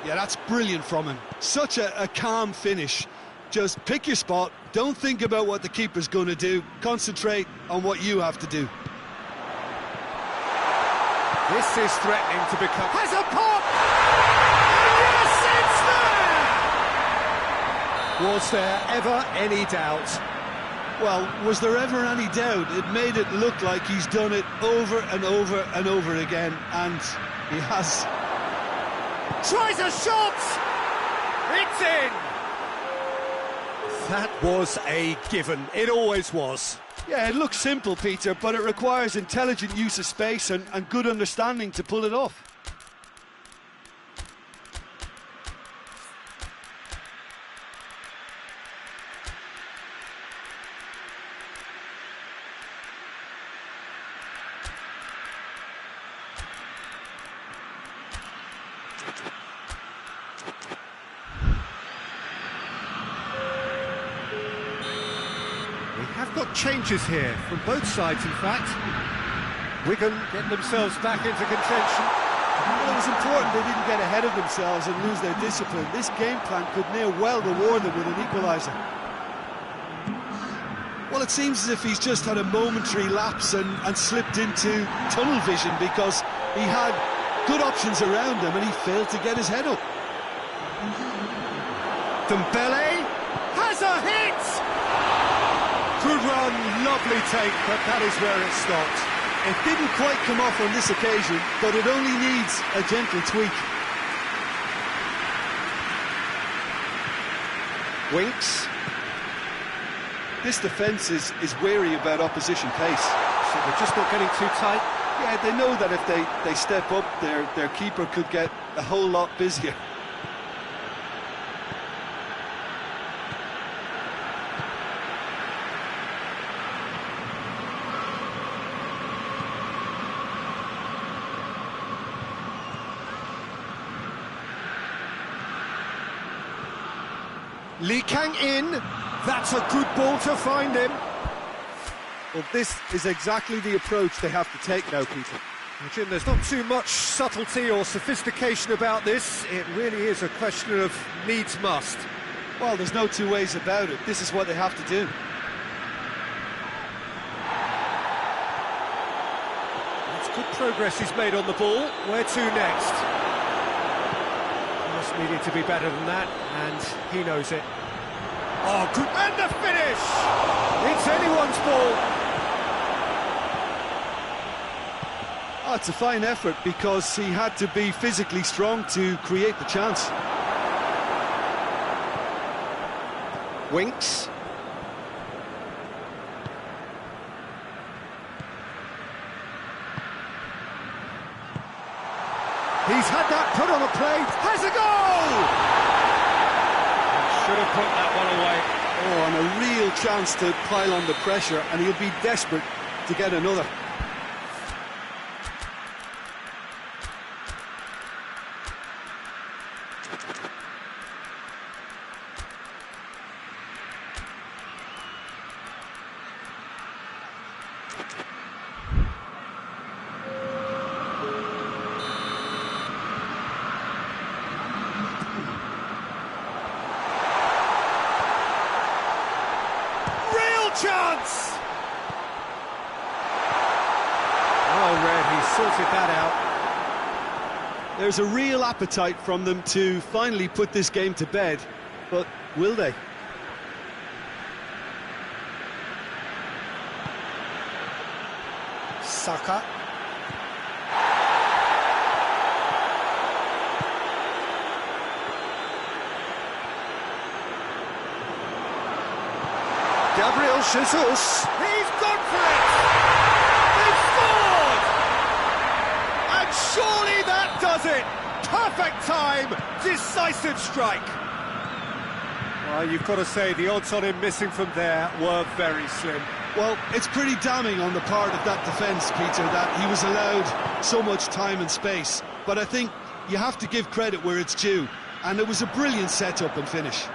B: Yeah, that's brilliant from him. Such a calm finish. Just pick your spot, don't think about what the keeper's going to do, concentrate on what you have to do.
A: This is threatening to become... Has a pop! And yes, it's there! Was there ever any doubt?
B: Well, was there ever any doubt? It made it look like he's done it over and over and over again, and he has.
A: Tries a shot! It's in! That was a given. It always was.
B: Yeah, it looks simple, Peter, but it requires intelligent use of space and good understanding to pull it off.
A: Have got changes here from both sides, in fact. Wigan get themselves back into contention.
B: Well, it was important they didn't get ahead of themselves and lose their discipline. This game plan could near well reward them with an equaliser. Well, it seems as if he's just had a momentary lapse and slipped into tunnel vision, because he had good options around him and he failed to get his head up.
A: Dembele has a hit! Good run, lovely take, but that is where it stopped.
B: It didn't quite come off on this occasion, but it only needs a gentle tweak.
A: Winks.
C: this defence is wary about opposition pace.
A: So they're just not getting too tight.
C: Yeah, they know that if they step up, their keeper could get a whole lot busier.
A: Lee Kang in. That's a good ball to find him.
C: Well, this is exactly the approach they have to take now, Peter.
A: Jim, there's not too much subtlety or sophistication about this. It really is a question of needs must.
C: Well, there's no two ways about it. This is what they have to do.
A: That's good progress he's made on the ball. Where to next? Just needed to be better than that, and he knows it. Oh, good, and the finish! It's anyone's ball.
C: Oh, it's a fine effort because he had to be physically strong to create the chance.
A: Winks. He's had that put on a plate. Has a goal! Should have put that one away.
C: Oh, and a real chance to pile on the pressure, and he'll be desperate to get another.
A: Chance! Oh, Red, he sorted that out.
C: There's a real appetite from them to finally put this game to bed, but will they?
A: Saka. Gabriel Jesus. He's gone for it! They've scored! And surely that does it! Perfect time, decisive strike. Well, you've got to say the odds on him missing from there were very slim.
C: Well, it's pretty damning on the part of that defence, Peter, that he was allowed so much time and space. But I think you have to give credit where it's due, and it was a brilliant set-up and finish.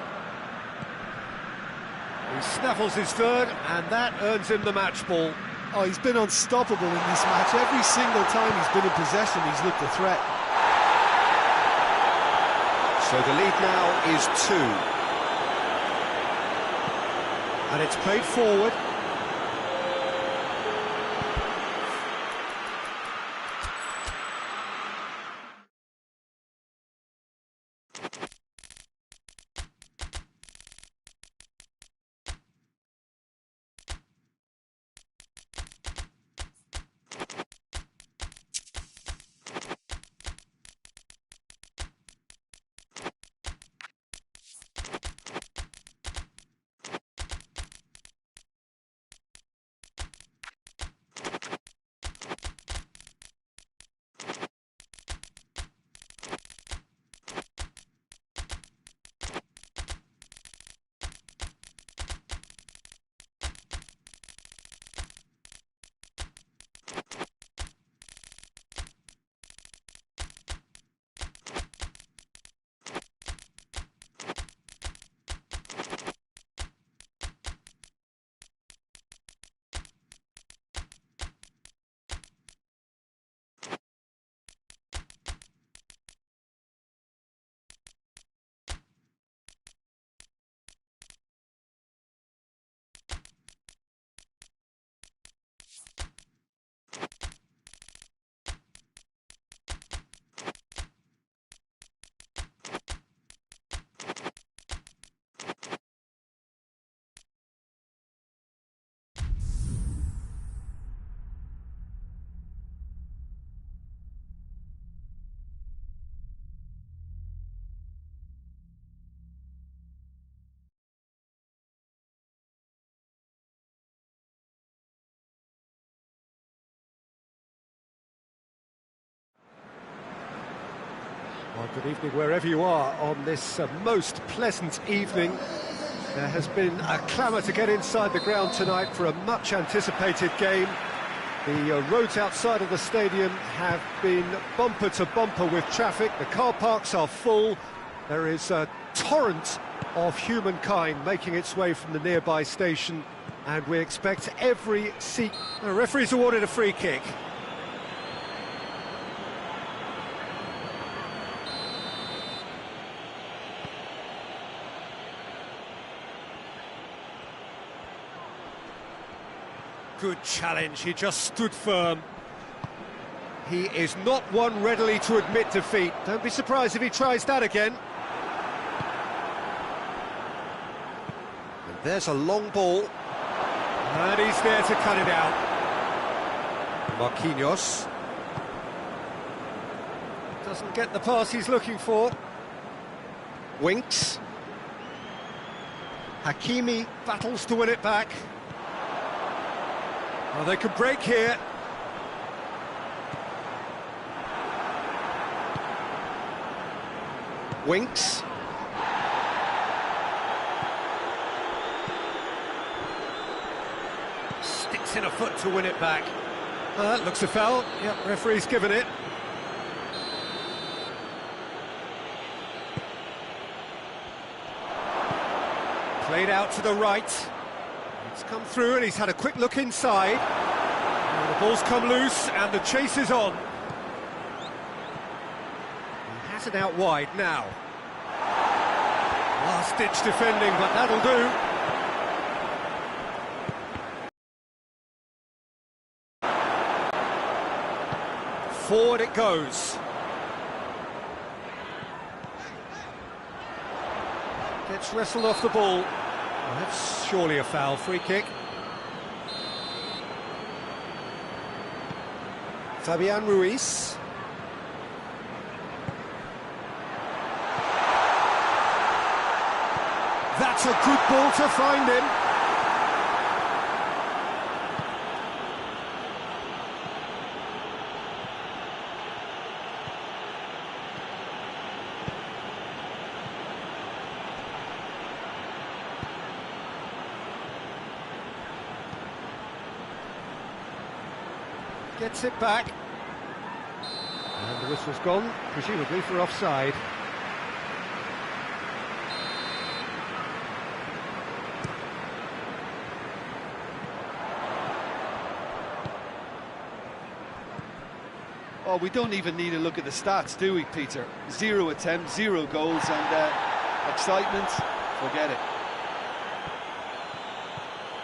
A: He snaffles his third, and that earns him the match ball.
C: Oh, he's been unstoppable in this match. Every single time he's been in possession, he's looked a threat.
D: So the lead now is 2.
A: And it's played forward. Good evening wherever you are on this most pleasant evening. There has been a clamour to get inside the ground tonight for a much anticipated game. The roads outside of the stadium have been bumper to bumper with traffic. The car parks are full. There is a torrent of humankind making its way from the nearby station, and we expect every seat. The referee's awarded a free kick. Good challenge, he just stood firm. He is not one readily to admit defeat. Don't be surprised if he tries that again. And there's a long ball. And he's there to cut it out. Marquinhos. Doesn't get the pass he's looking for. Winks. Hakimi battles to win it back. Oh, they could break here. Winks. Sticks in a foot to win it back. That looks a foul. Yep, referee's given it. Played out to the right. It's come through and he's had a quick look inside. And the ball's come loose and the chase is on. He has it out wide now. Last-ditch defending, but that'll do. Forward it goes. Gets wrestled off the ball. Well, that's surely a foul. Free kick. Fabian Ruiz. That's a good ball to find him. Gets it back. And the whistle's gone, presumably for offside.
C: Oh, we don't even need to look at the stats, do we, Peter? 0 attempts, 0 goals, and excitement, forget it.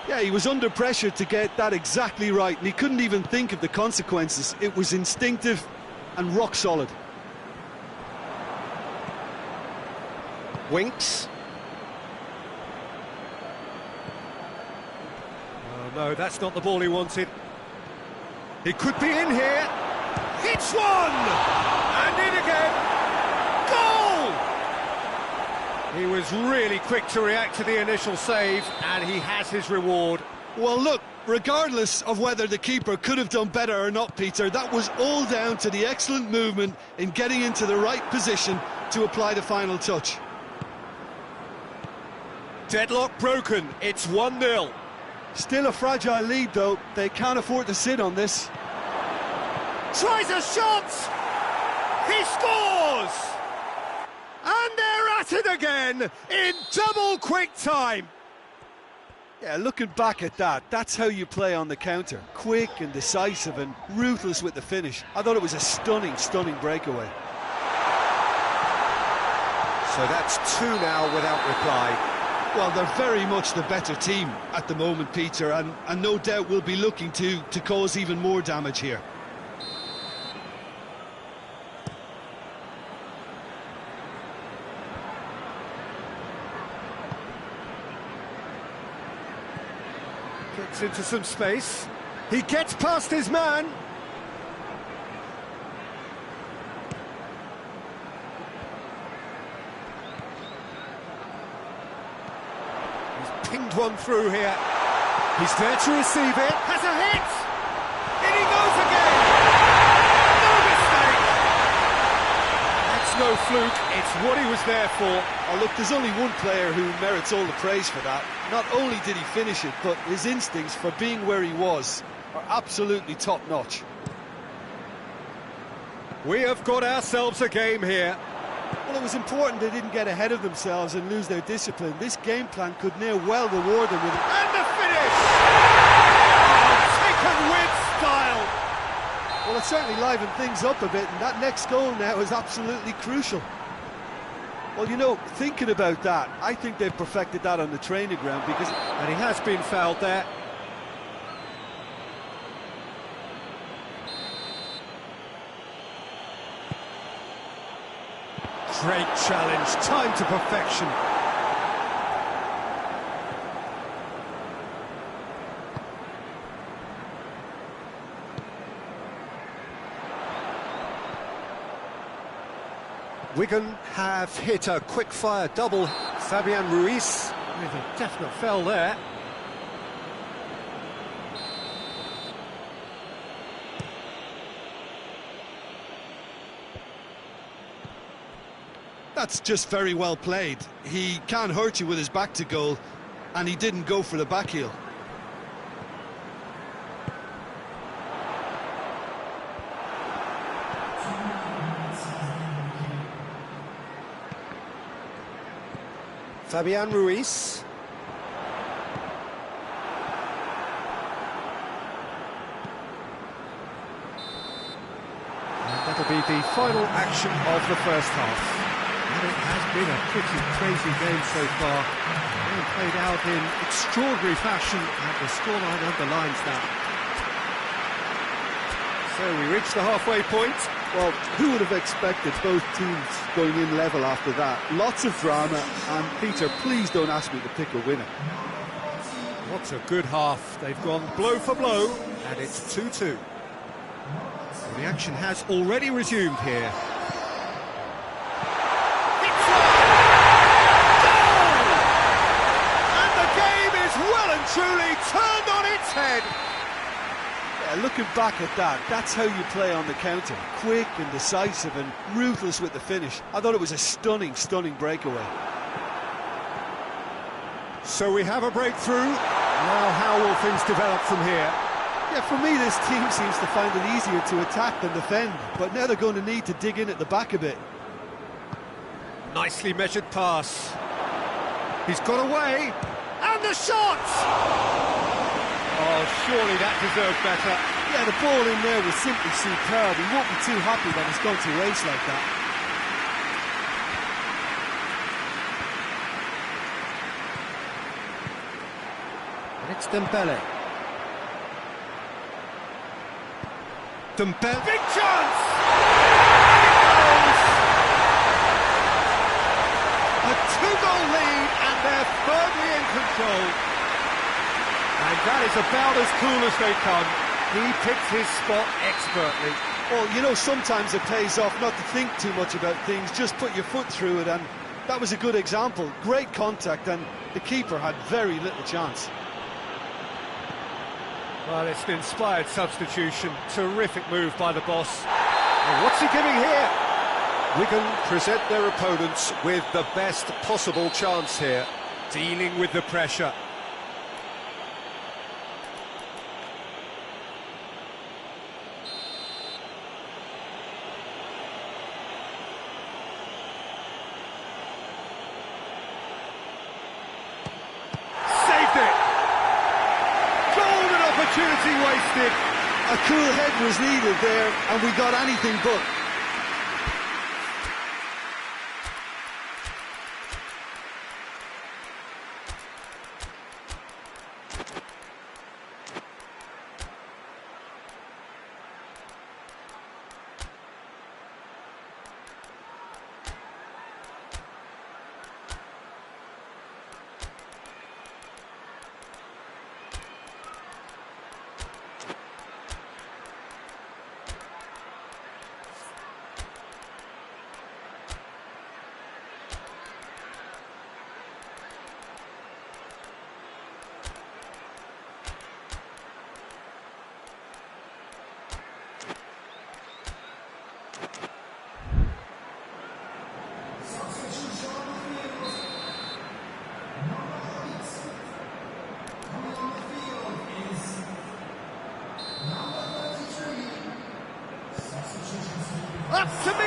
B: Yeah, he was under pressure to get that exactly right, and he couldn't even think of the consequences. It was instinctive and rock solid.
A: Winks. Oh no, that's not the ball he wanted. He could be in here. Hits one! And in again. Goal! He was really quick to react to the initial save, and he has his reward.
B: Well, look, regardless of whether the keeper could have done better or not, Peter, that was all down to the excellent movement in getting into the right position to apply the final touch.
A: Deadlock broken, it's 1-0.
B: Still a fragile lead, though. They can't afford to sit on this.
A: Tries a shot! He scores! And they're at it again in double quick time.
B: Yeah, looking back at that, that's how you play on the counter. Quick and decisive and ruthless with the finish. I thought it was a stunning, stunning breakaway.
D: So that's 2 now without reply.
B: Well, they're very much the better team at the moment, Peter, and no doubt will be looking to cause even more damage here.
A: Gets into some space. He gets past his man. He's pinged one through here. He's there to receive it. Has a hit! In he goes again! No mistake! That's no fluke, it's what he was there for.
C: Oh, look, there's only one player who merits all the praise for that. Not only did he finish it, but his instincts for being where he was are absolutely top-notch.
A: We have got ourselves a game here.
C: Well, it was important they didn't get ahead of themselves and lose their discipline. This game plan could now well reward them with...
A: And the finish! Oh, taken with style!
C: Well, it certainly livened things up a bit, and that next goal now is absolutely crucial. Well, you know, thinking about that, I think they've perfected that on the training ground because...
A: And he has been fouled there. Great challenge, time to perfection. Wigan have hit a quick-fire double. Fabian Ruiz with a definite foul there.
B: That's just very well played. He can't hurt you with his back to goal, and he didn't go for the back heel.
A: Fabian Ruiz. And that'll be the final action of the first half. And it has been a pretty crazy game so far. Being played out in extraordinary fashion, and the scoreline underlines that. So we reach the halfway point.
C: Well, who would have expected both teams going in level after that? Lots of drama, and Peter, please don't ask me to pick a winner.
A: What a good half. They've gone blow for blow, and it's 2-2. The action has already resumed here. It's goal! And the game is well and truly turned on its head.
C: Yeah, looking back at that, that's how you play on the counter. Quick and decisive and ruthless with the finish. I thought it was a stunning, stunning breakaway.
A: So we have a breakthrough. Now how will things develop from here?
C: Yeah, for me, this team seems to find it easier to attack than defend, but now they're going to need to dig in at the back a bit.
A: Nicely measured pass. He's got away, and the shot! Oh, surely that deserved better.
C: Yeah, the ball in there was simply superb. He won't be too happy that it's gone to waste like that.
A: And it's Dembele. Dembele. Big chance! A two-goal lead, and they're firmly in control. And that is about as cool as they come. He picked his spot expertly.
C: Well, you know, sometimes it pays off not to think too much about things, just put your foot through it, and that was a good example. Great contact, and the keeper had very little chance.
A: Well, it's an inspired substitution. Terrific move by the boss. And what's he giving here? Wigan present their opponents with the best possible chance here, dealing with the pressure. Opportunity wasted.
C: A cool head was needed there, and we got anything but.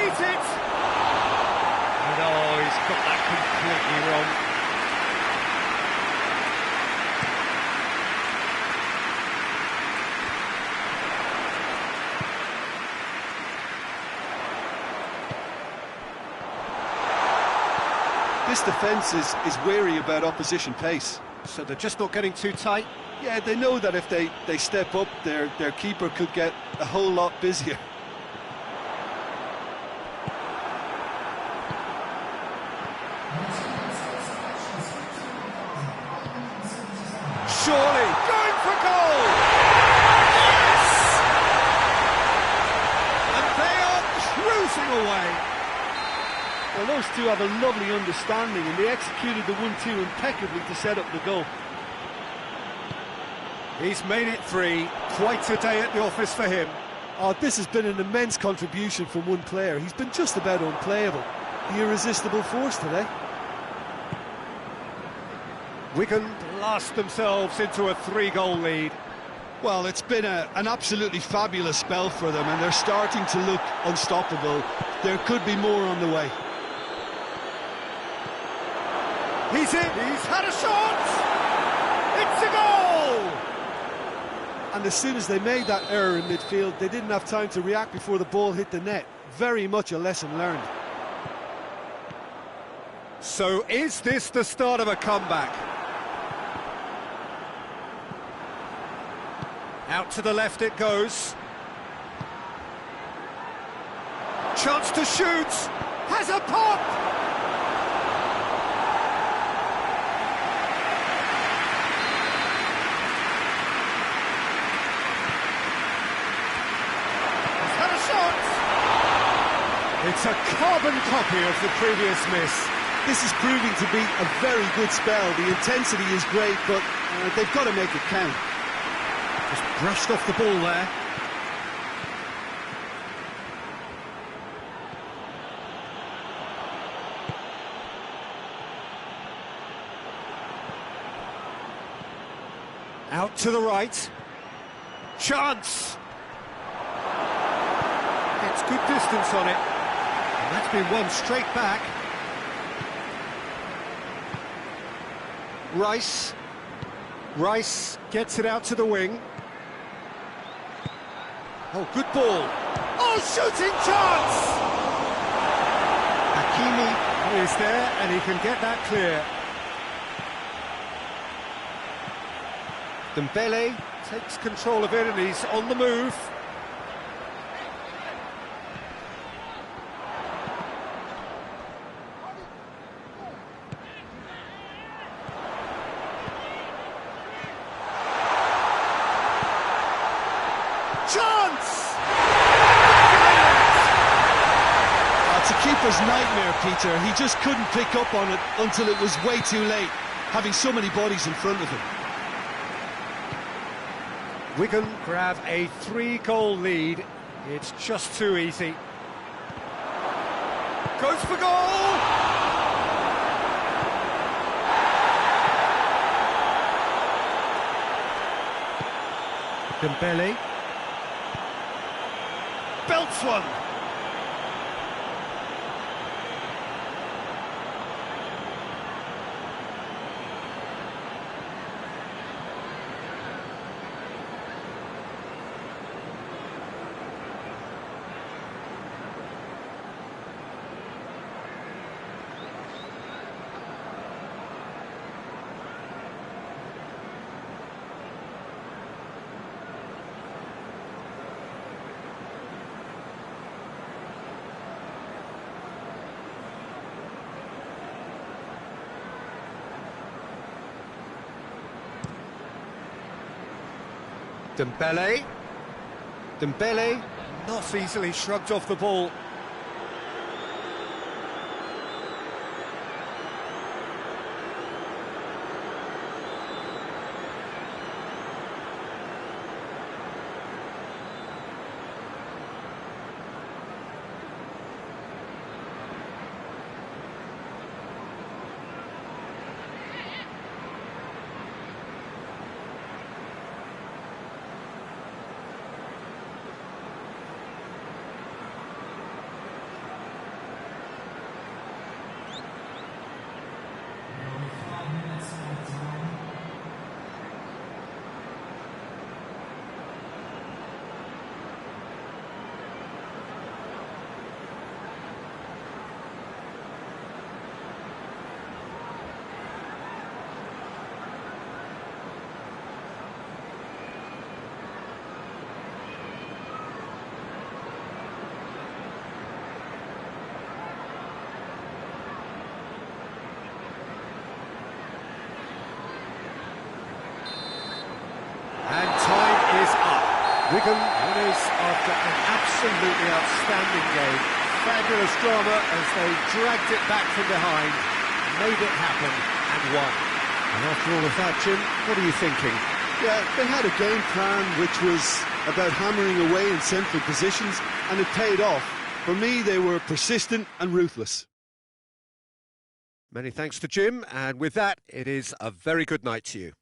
A: beat it! And oh, he's got that completely wrong.
C: This defence is wary about opposition pace.
A: So they're just not getting too tight.
C: Yeah, they know that if they step up, their keeper could get a whole lot busier.
A: Surely, going for goal! Yes! And they are cruising away.
C: Well, those two have a lovely understanding, and they executed the 1-2 impeccably to set up the goal.
A: He's made it 3. Quite a day at the office for him.
C: Oh, this has been an immense contribution from one player. He's been just about unplayable. The irresistible force today.
A: Wigan blast themselves into a 3-goal lead.
B: Well, it's been an absolutely fabulous spell for them, and they're starting to look unstoppable. There could be more on the way.
A: He's in, he's had a shot! It's a goal!
C: And as soon as they made that error in midfield, they didn't have time to react before the ball hit the net. Very much a lesson learned.
A: So is this the start of a comeback? Out to the left it goes. Chance to shoot! Has a pop! It's a carbon copy of the previous miss.
C: This is proving to be a very good spell. The intensity is great, but they've got to make it count.
A: Just brushed off the ball there. Out to the right. Chance! Gets good distance on it. And that's been won straight back. Rice gets it out to the wing. Oh, good ball. Oh, shooting chance! Hakimi is there, and he can get that clear. Dembele takes control of it, and he's on the move. Chance!
B: It's a keeper's nightmare, Peter. He just couldn't pick up on it until it was way too late, having so many bodies in front of him.
A: Wigan grab a 3-goal lead. It's just too easy. Goes for goal! Dembele. Belts one. Dembele, not easily shrugged off the ball. Wigan winners after an absolutely outstanding game. Fabulous drama as they dragged it back from behind, made it happen and won. And after all of that, Jim, what are you thinking?
C: Yeah, they had a game plan which was about hammering away in central positions, and it paid off. For me, they were persistent and ruthless.
D: Many thanks to Jim, and with that, it is a very good night to you.